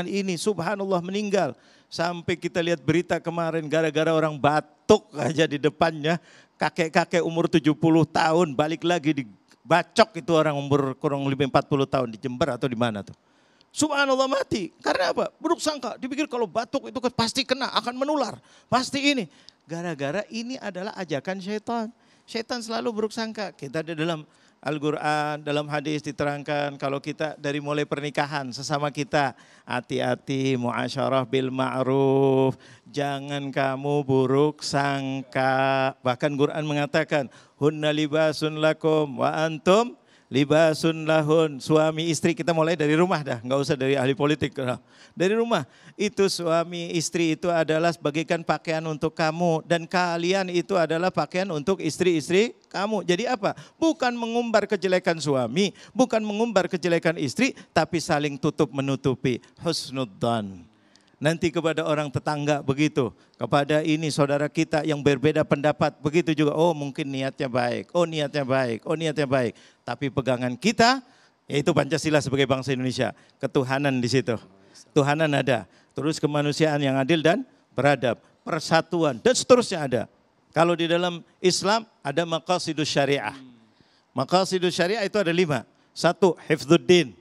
ini, subhanallah meninggal. Sampai kita lihat berita kemarin gara-gara orang batuk aja di depannya. Kakek-kakek umur 70 tahun balik lagi dibacok itu orang umur kurang lebih 40 tahun di Jember atau di mana tuh. Subhanallah mati. Karena apa? Buruk sangka. Dipikir kalau batuk itu pasti kena, akan menular. Pasti ini. Gara-gara ini adalah ajakan syaitan. Syaitan selalu buruk sangka. Kita di dalam Al-Quran, dalam hadis diterangkan kalau kita dari mulai pernikahan sesama kita. Hati-hati muasyarah bil ma'ruf. Jangan kamu buruk sangka. Bahkan Quran mengatakan, hunna libasun lakum wa antum libasun lahun. Suami istri, kita mulai dari rumah dah, nggak usah dari ahli politik. Dari rumah, itu suami istri itu adalah bagaikan pakaian untuk kamu. Dan kalian itu adalah pakaian untuk istri-istri kamu. Jadi apa? Bukan mengumbar kejelekan suami, bukan mengumbar kejelekan istri, tapi saling tutup menutupi. Husnudzan. Nanti kepada orang tetangga begitu, kepada ini saudara kita yang berbeda pendapat begitu juga. Oh mungkin niatnya baik, oh niatnya baik, oh niatnya baik. Tapi pegangan kita yaitu Pancasila sebagai bangsa Indonesia, ketuhanan di situ. Tuhanan ada, terus kemanusiaan yang adil dan beradab, persatuan dan seterusnya ada. Kalau di dalam Islam ada maqasidus syariah. Maqasidus syariah itu ada 5. 1, hifdzuddin.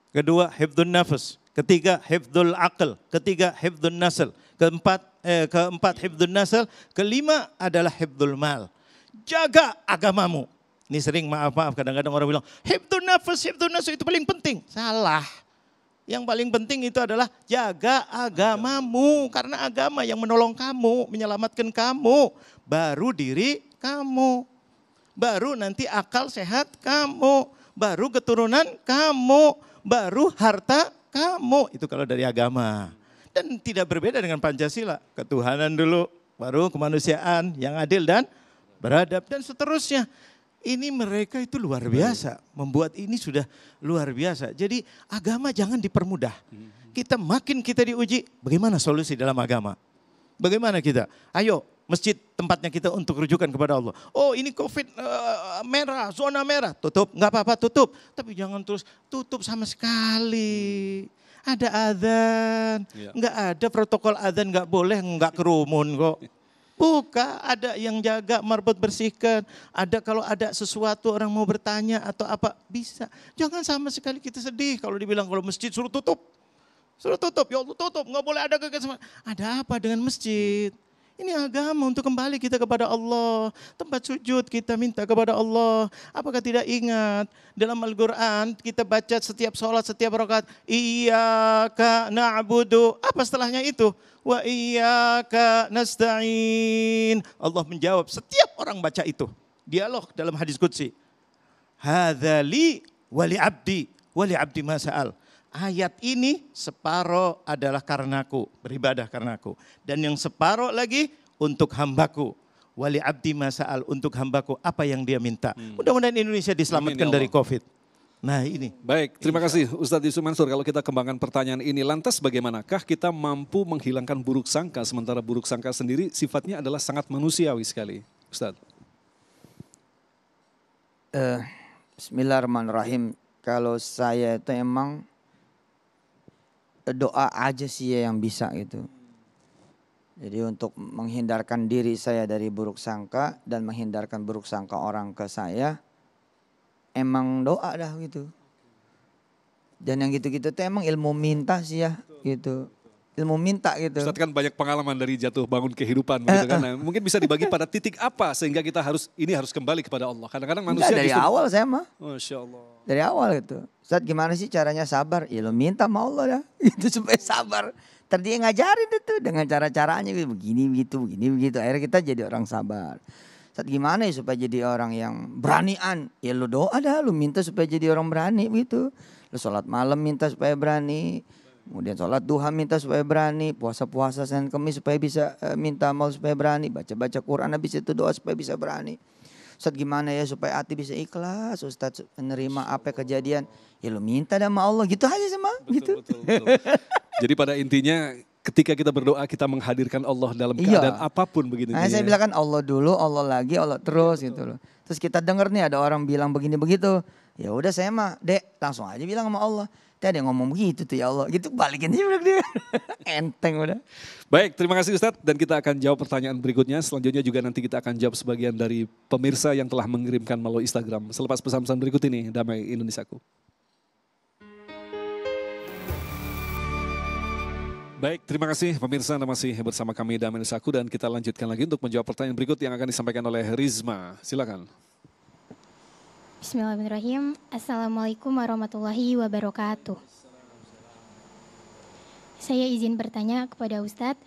Kedua, hifdzun nafs. Ketiga, hifdzul aql. Ketiga, hifdzun nasl. Keempat, hifdzun nasl. Kelima adalah hifdzul mal. Jaga agamamu. Ini sering maaf kadang-kadang orang bilang, hifdzun nafs itu paling penting. Salah. Yang paling penting itu adalah jaga agamamu. Karena agama yang menolong kamu, menyelamatkan kamu. Baru diri kamu. Baru nanti akal sehat kamu. Baru keturunan kamu. Baru harta kamu. Itu kalau dari agama. Dan tidak berbeda dengan Pancasila. Ketuhanan dulu, baru kemanusiaan yang adil dan beradab dan seterusnya. Ini mereka itu luar biasa. Membuat ini sudah luar biasa. Jadi agama jangan dipermudah. Makin kita diuji, bagaimana solusi dalam agama? Bagaimana kita? Ayo, masjid tempatnya kita untuk rujukan kepada Allah. Oh ini COVID merah, zona merah. Tutup, nggak apa-apa tutup. Tapi jangan terus tutup sama sekali. Ada adzan, nggak ada protokol adzan, nggak boleh, nggak kerumun kok. Buka, ada yang jaga, marbot bersihkan. Ada kalau ada sesuatu orang mau bertanya atau apa, bisa. Jangan sama sekali kita sedih kalau dibilang kalau masjid suruh tutup. Suruh tutup, ya Allah tutup, nggak boleh ada kegiatan. Ada apa dengan masjid? Ini agama untuk kembali kita kepada Allah. Tempat sujud kita minta kepada Allah. Apakah tidak ingat dalam Al-Quran kita baca setiap sholat, setiap rakaat. Iyyaka na'budu. Apa setelahnya itu? Wa iyyaka nasta'in. Allah menjawab setiap orang baca itu. Dialog dalam hadis qudsi. Hadza li wa li abdi wa li abdi ma sa'al. Ayat ini separuh adalah karenaku, beribadah karenaku. Dan yang separuh lagi untuk hambaku. Wali abdi masa'al, untuk hambaku apa yang dia minta. Mudah-mudahan Indonesia diselamatkan dari COVID. Nah ini. Baik, terima kasih Ustadz Yusuf Mansur. Kalau kita kembangkan pertanyaan ini, lantas bagaimanakah kita mampu menghilangkan buruk sangka, sementara buruk sangka sendiri sifatnya adalah sangat manusiawi sekali. Ustadz. Bismillahirrahmanirrahim. Kalau saya itu emang doa aja sih ya yang bisa gitu. Jadi untuk menghindarkan diri saya dari buruk sangka dan menghindarkan buruk sangka orang ke saya, emang doa dah gitu. Dan yang gitu-gitu tuh emang ilmu minta sih ya gitu. Ilmu minta gitu. Ustadz kan banyak pengalaman dari jatuh bangun kehidupan begitu kan. Nah, mungkin bisa dibagi pada titik apa sehingga kita harus kembali kepada Allah. Kadang-kadang manusia dari awal saya mah. Masya Allah. Dari awal itu. Ustadz gimana sih caranya sabar? Ya lo minta sama Allah dah. Gitu supaya sabar. Ntar dia ngajarin itu dengan cara-caranya begini begitu. Akhirnya kita jadi orang sabar. Ustadz gimana ya supaya jadi orang yang beranian? Ya lo doa dah, lo minta supaya jadi orang berani gitu. Lo sholat malam minta supaya berani. Kemudian sholat duha minta supaya berani. Puasa-puasa Senin Kemis supaya bisa minta amal supaya berani. Baca-baca Quran habis itu doa supaya bisa berani. Ustadz gimana ya supaya hati bisa ikhlas. Ustadz menerima apa kejadian. Ya lo minta dah sama Allah gitu aja sama. Gitu. Betul. Jadi pada intinya ketika kita berdoa kita menghadirkan Allah dalam keadaan apapun begitu. Nah saya bilang kan Allah dulu, Allah lagi, Allah terus gitu loh. Terus kita denger nih ada orang bilang begini begitu. Ya udah saya mah dek langsung aja bilang sama Allah. Tadi ada yang ngomong begitu tuh ya Allah. Gitu balikin aja bilang dia. Enteng udah. Baik, terima kasih Ustadz dan kita akan jawab pertanyaan berikutnya. Selanjutnya juga nanti kita akan jawab sebagian dari pemirsa yang telah mengirimkan melalui Instagram. Selepas pesan-pesan berikut ini, Damai Indonesiaku. Baik, terima kasih pemirsa, Anda masih bersama kami Damai Indonesiaku dan kita lanjutkan lagi untuk menjawab pertanyaan berikut yang akan disampaikan oleh Rizma. Silakan. Bismillahirrahmanirrahim. Assalamualaikum warahmatullahi wabarakatuh. Saya izin bertanya kepada Ustadz,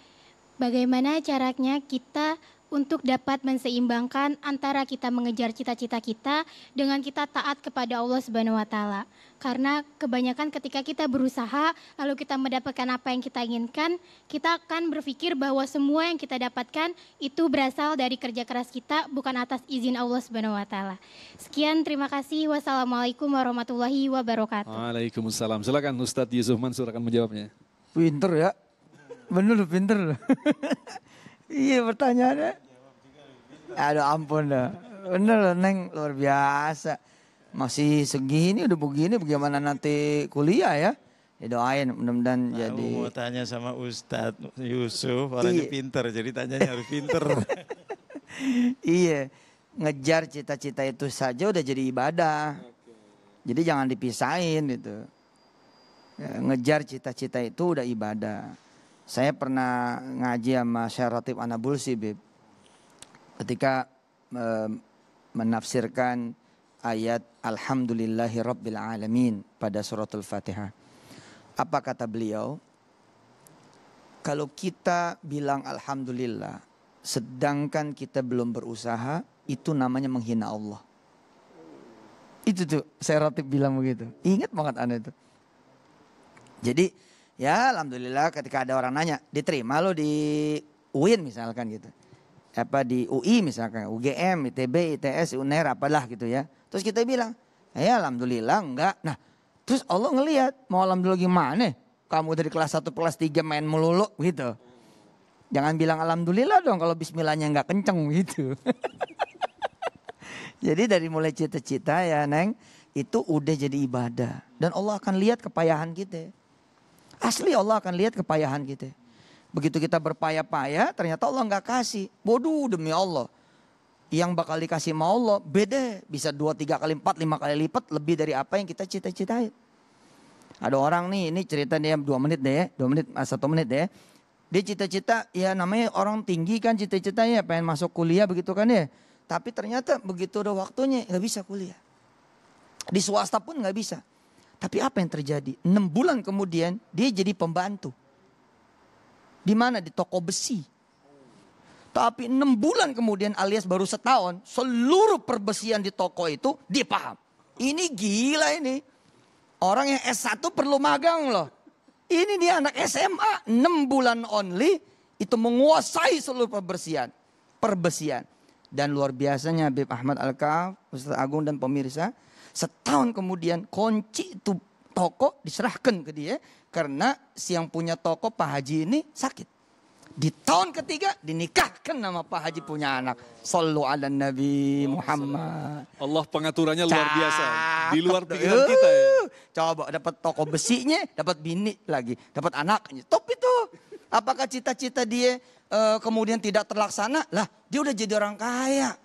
bagaimana caranya kita untuk dapat menseimbangkan antara kita mengejar cita-cita kita dengan kita taat kepada Allah Subhanahu wa taala. Karena kebanyakan ketika kita berusaha lalu kita mendapatkan apa yang kita inginkan, kita akan berpikir bahwa semua yang kita dapatkan itu berasal dari kerja keras kita, bukan atas izin Allah Subhanahu wa taala. Sekian, terima kasih. Wassalamualaikum warahmatullahi wabarakatuh. Waalaikumsalam. Silakan Ustadz Yusuf Mansur akan menjawabnya. Pinter ya. Bener loh, pinter loh. Iya pertanyaannya. Aduh ampun dah. Bener loh Neng, luar biasa. Masih segini udah begini bagaimana nanti kuliah ya. Ya doain mudah-mudahan jadi. Mau tanya sama Ustadz Yusuf, orangnya pinter jadi tanyanya harus pinter. Iya, ngejar cita-cita itu saja udah jadi ibadah. Jadi jangan dipisahin gitu. Ya, ngejar cita-cita itu udah ibadah. Saya pernah ngaji sama Syekh Ratib Anabulsi, Bib. Ketika menafsirkan ayat Alhamdulillahi Rabbil Alamin pada suratul Fatihah. Apa kata beliau? Kalau kita bilang Alhamdulillah, sedangkan kita belum berusaha, itu namanya menghina Allah. Itu tuh, Syekh Ratib bilang begitu. Ingat banget aneh itu. Jadi ya alhamdulillah ketika ada orang nanya, diterima lo di UIN misalkan gitu. Apa di UI misalkan, UGM, ITB, ITS, UNER apalah gitu ya. Terus kita bilang, ya alhamdulillah enggak. Nah terus Allah ngelihat, mau alhamdulillah gimana? Kamu dari kelas 1 kelas 3 main melulu gitu. Jangan bilang alhamdulillah dong kalau bismillahnya enggak kenceng gitu. Jadi dari mulai cita-cita ya Neng, itu udah jadi ibadah. Dan Allah akan lihat kepayahan kita. Asli Allah akan lihat kepayahan kita. Begitu kita berpayah-payah ternyata Allah nggak kasih. Bodoh demi Allah. Yang bakal dikasih sama Allah beda. Bisa 2, 3 kali, 4, 5 kali lipat lebih dari apa yang kita cita-citain. Ada orang nih, ini cerita dia 2 menit deh ya. 2 menit, 1 menit deh ya. Dia cita-cita, ya namanya orang tinggi kan cita-citanya pengen masuk kuliah begitu kan ya. Tapi ternyata begitu udah waktunya nggak bisa kuliah. Di swasta pun nggak bisa. Tapi apa yang terjadi? 6 bulan kemudian dia jadi pembantu. Di mana? Di toko besi. Tapi 6 bulan kemudian alias baru setahun, seluruh perbesian di toko itu dia paham. Ini gila ini. Orang yang S1 perlu magang loh. Ini dia anak SMA, 6 bulan only itu menguasai seluruh perbesian. Dan luar biasanya Habib Ahmad Al-Kaf, Ustaz Agung dan pemirsa, setahun kemudian kunci itu toko diserahkan ke dia karena si yang punya toko Pak Haji ini sakit. Di tahun ketiga dinikahkan nama Pak Haji punya anak. Sallu ala Nabi Muhammad. Allah pengaturannya luar biasa. Di luar pikiran kita ya. Coba dapat toko besinya, dapat bini lagi, dapat anaknya. Top itu. Apakah cita-cita dia kemudian tidak terlaksana? Lah, dia udah jadi orang kaya.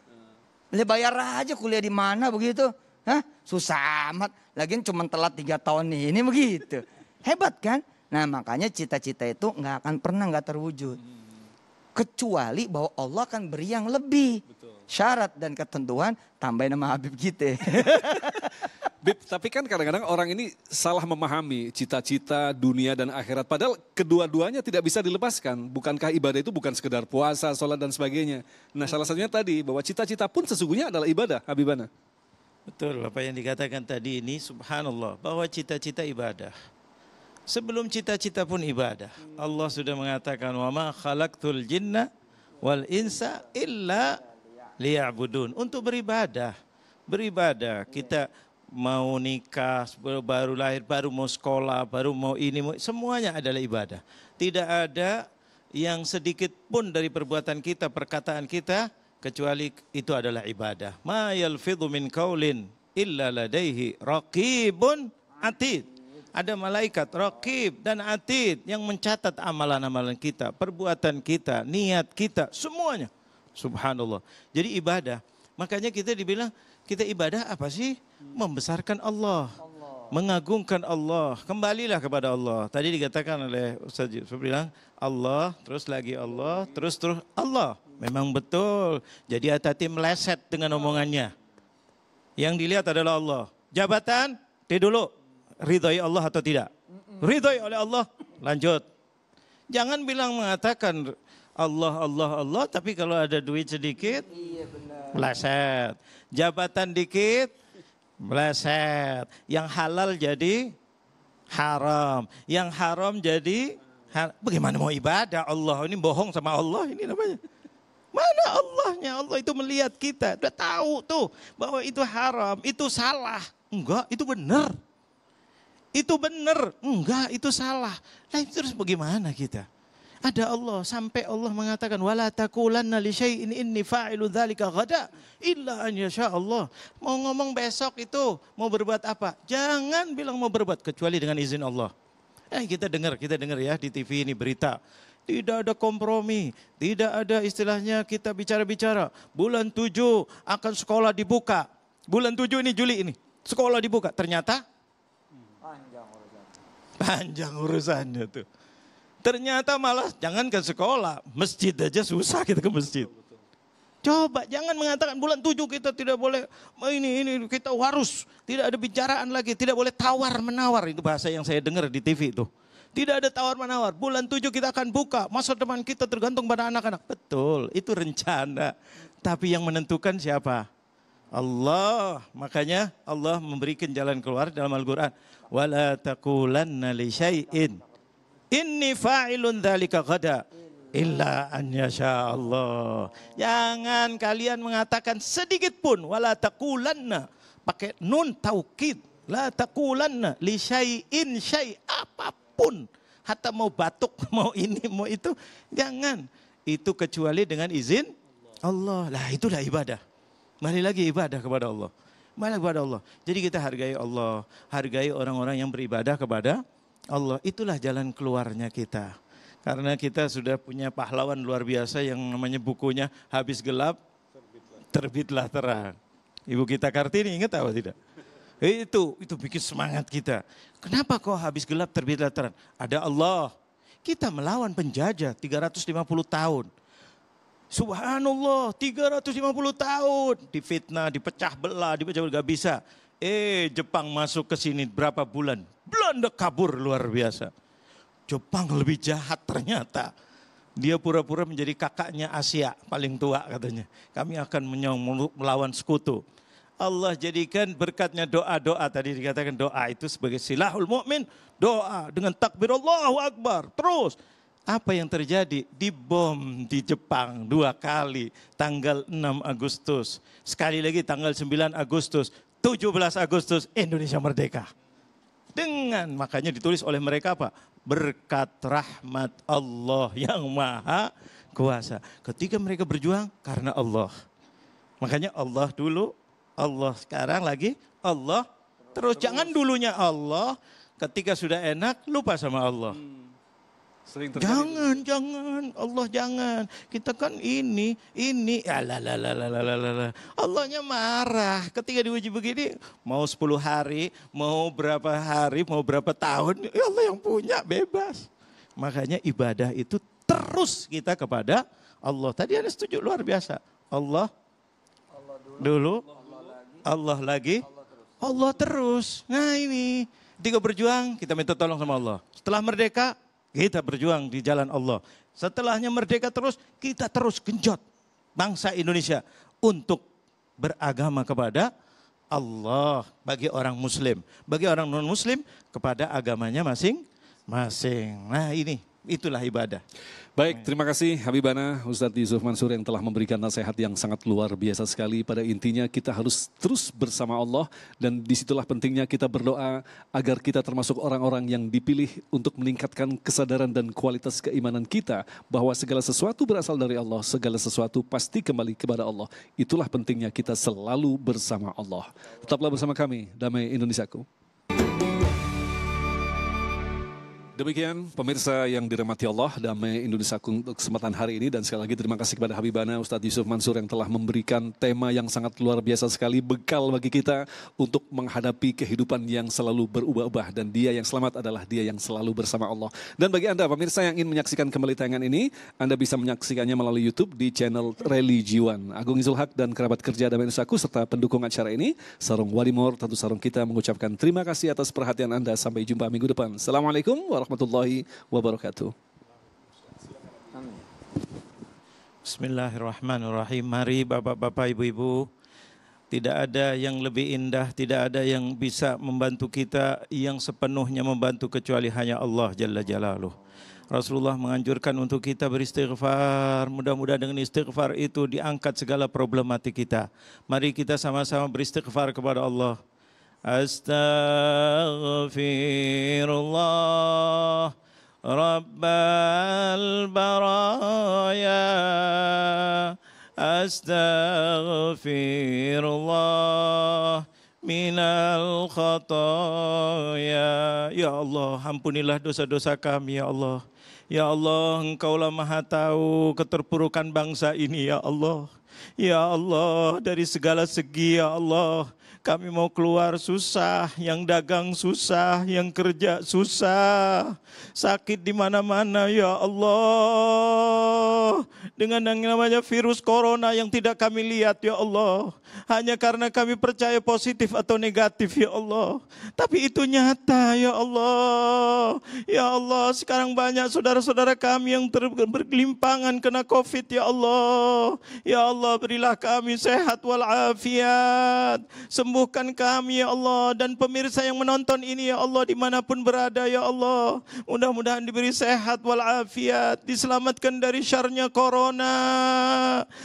Boleh bayar aja kuliah di mana begitu. Hah? Susah amat. Lagian cuma telat 3 tahun ini begitu. Hebat kan? Nah makanya cita-cita itu nggak akan pernah nggak terwujud. Kecuali bahwa Allah akan beri yang lebih. Syarat dan ketentuan tambahin nama Habib kita. Bib, tapi kan kadang-kadang orang ini salah memahami cita-cita dunia dan akhirat. Padahal kedua-duanya tidak bisa dilepaskan. Bukankah ibadah itu bukan sekedar puasa, sholat dan sebagainya. Nah salah satunya tadi bahwa cita-cita pun sesungguhnya adalah ibadah, Habibana. Betul, apa yang dikatakan tadi ini subhanallah, bahwa cita-cita ibadah. Sebelum cita-cita pun ibadah. Allah sudah mengatakan, wa ma khalaqtul jinna wal insa illa liya'budun. Untuk beribadah. Beribadah, kita mau nikah, baru lahir, baru mau sekolah, baru mau ini, semuanya adalah ibadah. Tidak ada yang sedikit pun dari perbuatan kita, perkataan kita, kecuali itu adalah ibadah. Ma yalfidhu min qaulin illa ladaihi raqibun atid. Ada malaikat raqib dan atid yang mencatat amalan-amalan kita, perbuatan kita, niat kita, semuanya. Subhanallah. Jadi ibadah. Makanya kita dibilang, kita ibadah apa sih? Membesarkan Allah, mengagungkan Allah, kembalilah kepada Allah. Tadi dikatakan oleh Ustaz Yusuf bilang Allah, terus lagi Allah, terus Allah. Memang betul. Jadi hati-hati meleset dengan omongannya. Yang dilihat adalah Allah. Jabatan, dulu. Ridhoi Allah atau tidak? Ridhoi oleh Allah, lanjut. Jangan bilang mengatakan Allah, Allah, Allah, tapi kalau ada duit sedikit, meleset. Jabatan dikit, meleset. Yang halal jadi haram. Yang haram jadi bagaimana mau ibadah Allah? Ini bohong sama Allah ini namanya. Mana Allahnya? Allah itu melihat kita. Udah tahu tuh bahwa itu haram, itu salah. Enggak, itu benar. Itu benar. Enggak, itu salah. Nah terus bagaimana kita? Ada Allah, sampai Allah mengatakan wala taqulanna li syai'in inni fa'ilu dzalika ghada illa an yasha Allah. Mau ngomong besok itu mau berbuat apa? Jangan bilang mau berbuat kecuali dengan izin Allah. Kita dengar ya di TV ini berita. Tidak ada kompromi, tidak ada istilahnya kita bicara-bicara. Bulan 7 akan sekolah dibuka. Bulan 7 ini Juli ini sekolah dibuka. Ternyata panjang urusannya tuh. Ternyata malah jangan ke sekolah, masjid aja susah kita ke masjid. Coba jangan mengatakan bulan 7 kita tidak boleh ini kita harus tidak ada bicaraan lagi, tidak boleh tawar menawar, itu bahasa yang saya dengar di TV itu. Tidak ada tawar menawar. Bulan 7 kita akan buka, masa depan kita tergantung pada anak-anak. Betul, itu rencana. Tapi yang menentukan siapa? Allah. Makanya Allah memberikan jalan keluar dalam Al-Qur'an. Wala taqulanna li syai'in inni fa'ilun dzalika ghada illa an yasha Allah. Jangan kalian mengatakan sedikit pun wala taqulanna, pakai nun taukid. La taqulanna li syai'in apapun. Hatta mau batuk, mau ini, mau itu, jangan. Itu kecuali dengan izin Allah. Lah itulah ibadah. Mari lagi ibadah kepada Allah. Mari kepada Allah. Jadi kita hargai Allah, hargai orang-orang yang beribadah kepada Allah. Itulah jalan keluarnya kita. Karena kita sudah punya pahlawan luar biasa yang namanya bukunya Habis Gelap, Terbitlah Terang. Ibu kita Kartini ingat apa tidak? Itu bikin semangat kita. Kenapa kok habis gelap terbitlah terang? Ada Allah. Kita melawan penjajah 350 tahun. Subhanallah, 350 tahun. Difitnah, dipecah belah, gak bisa. Jepang masuk ke sini berapa bulan? Belanda kabur luar biasa. Jepang lebih jahat ternyata. Dia pura-pura menjadi kakaknya Asia, paling tua katanya. Kami akan melawan sekutu. Allah jadikan berkatnya doa-doa, tadi dikatakan doa itu sebagai silahul mukmin, doa dengan takbir Allahu Akbar. Terus apa yang terjadi? Dibom di Jepang 2 kali, tanggal 6 Agustus. Sekali lagi tanggal 9 Agustus, 17 Agustus Indonesia merdeka. Makanya ditulis oleh mereka apa? Berkat rahmat Allah yang maha kuasa. Ketika mereka berjuang karena Allah. Makanya Allah dulu, Allah sekarang lagi, Allah Terus jangan dulunya Allah, ketika sudah enak lupa sama Allah. Sering terjadi. Jangan, Allah jangan. Kita kan ini, Allahnya marah. Ketika diuji begini, mau 10 hari, mau berapa tahun, ya Allah yang punya, bebas. Makanya ibadah itu terus kita kepada Allah. Tadi Anda setuju, luar biasa. Allah dulu, Allah lagi, Allah terus. Nah ini, ketika berjuang kita minta tolong sama Allah. Setelah merdeka, kita berjuang di jalan Allah. Setelahnya merdeka terus, kita terus genjot bangsa Indonesia untuk beragama kepada Allah. Bagi orang muslim, bagi orang non muslim kepada agamanya masing-masing. Nah ini, itulah ibadah. Baik, terima kasih Habibana Ustadz Yusuf Mansur yang telah memberikan nasihat yang sangat luar biasa sekali. Pada intinya kita harus terus bersama Allah dan disitulah pentingnya kita berdoa agar kita termasuk orang-orang yang dipilih untuk meningkatkan kesadaran dan kualitas keimanan kita bahwa segala sesuatu berasal dari Allah, segala sesuatu pasti kembali kepada Allah. Itulah pentingnya kita selalu bersama Allah. Tetaplah bersama kami, Damai Indonesiaku. Demikian pemirsa yang dirahmati Allah, Damai Indonesia untuk kesempatan hari ini. Dan sekali lagi terima kasih kepada Habibana Ustadz Yusuf Mansur yang telah memberikan tema yang sangat luar biasa sekali, bekal bagi kita untuk menghadapi kehidupan yang selalu berubah-ubah. Dan dia yang selamat adalah dia yang selalu bersama Allah. Dan bagi Anda pemirsa yang ingin menyaksikan kembali tayangan ini, Anda bisa menyaksikannya melalui YouTube di channel Religiuan. Agung Izul Haq dan kerabat kerja Damai Indonesia serta pendukung acara ini, Sarung Wadimor, tentu Sarung kita mengucapkan terima kasih atas perhatian Anda. Sampai jumpa minggu depan. Assalamualaikum warahmatullahi wabarakatuh. Bismillahirrahmanirrahim. Mari bapak-bapak, ibu-ibu, tidak ada yang lebih indah, tidak ada yang bisa membantu kita yang sepenuhnya membantu kecuali hanya Allah Jalla Jalaluh. Rasulullah menganjurkan untuk kita beristighfar. Mudah-mudahan dengan istighfar itu diangkat segala problematik kita. Mari kita sama-sama beristighfar kepada Allah. Astaghfirullah Rabbal baraya, astaghfirullah minal khataya. Ya Allah, ampunilah dosa-dosa kami ya Allah. Ya Allah, Engkaulah Maha tahu keterpurukan bangsa ini ya Allah. Ya Allah, dari segala segi ya Allah, kami mau keluar susah, yang dagang susah, yang kerja susah, sakit di mana-mana ya Allah. Dengan yang namanya virus corona yang tidak kami lihat ya Allah, hanya karena kami percaya positif atau negatif ya Allah. Tapi itu nyata ya Allah. Ya Allah, sekarang banyak saudara-saudara kami yang bergelimpangan kena COVID ya Allah. Ya Allah, berilah kami sehat walafiat. Sembuhkan kami ya Allah, dan pemirsa yang menonton ini ya Allah dimanapun berada ya Allah, mudah-mudahan diberi sehat walafiat, diselamatkan dari syarnya corona,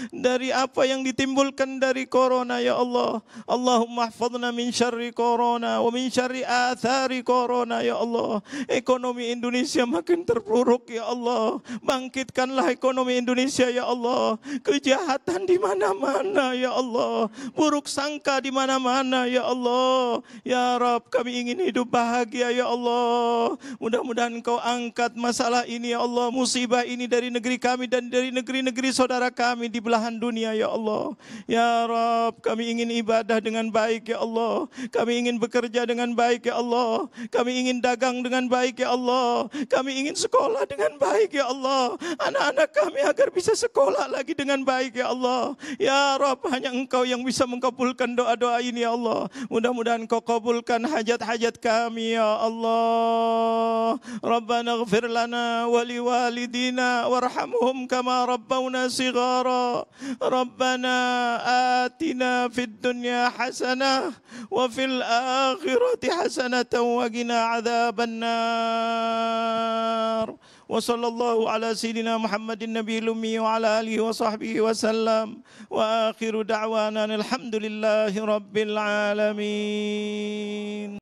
dari apa yang ditimbulkan dari corona ya Allah. Allahumma hafadna min syarri corona wa min syarri athari corona ya Allah. Ekonomi Indonesia makin terpuruk ya Allah, bangkitkanlah ekonomi Indonesia ya Allah. Kejahatan di mana-mana ya Allah, buruk sangka di mana-mana ya Allah. Ya Rabb, kami ingin hidup bahagia ya Allah. Mudah-mudahan Engkau angkat masalah ini ya Allah, musibah ini dari negeri kami dan dari negeri-negeri saudara kami di belahan dunia ya Allah. Ya Rabb, kami ingin ibadah dengan baik ya Allah. Kami ingin bekerja dengan baik ya Allah. Kami ingin dagang dengan baik ya Allah. Kami ingin sekolah dengan baik ya Allah. Anak-anak kami agar bisa sekolah lagi dengan baik ya Allah. Ya Rabb, hanya Engkau yang bisa mengabulkan doa-doa ini ya Allah. Mudah-mudahan Kau kabulkan hajat-hajat kami ya Allah. Rabbana ighfir lana wa liwalidina warhamhum kama rabbawna sighara. Rabbana atina fid dunya hasanah wa fil akhirati hasanatan wa qina adzabannar. Wa sallallahu ala sayyidina Muhammadin nabiyil ummi wa ala alihi wa sahbihi wa sallam. Wa akhiru da'wana alhamdulillahi rabbil alamin.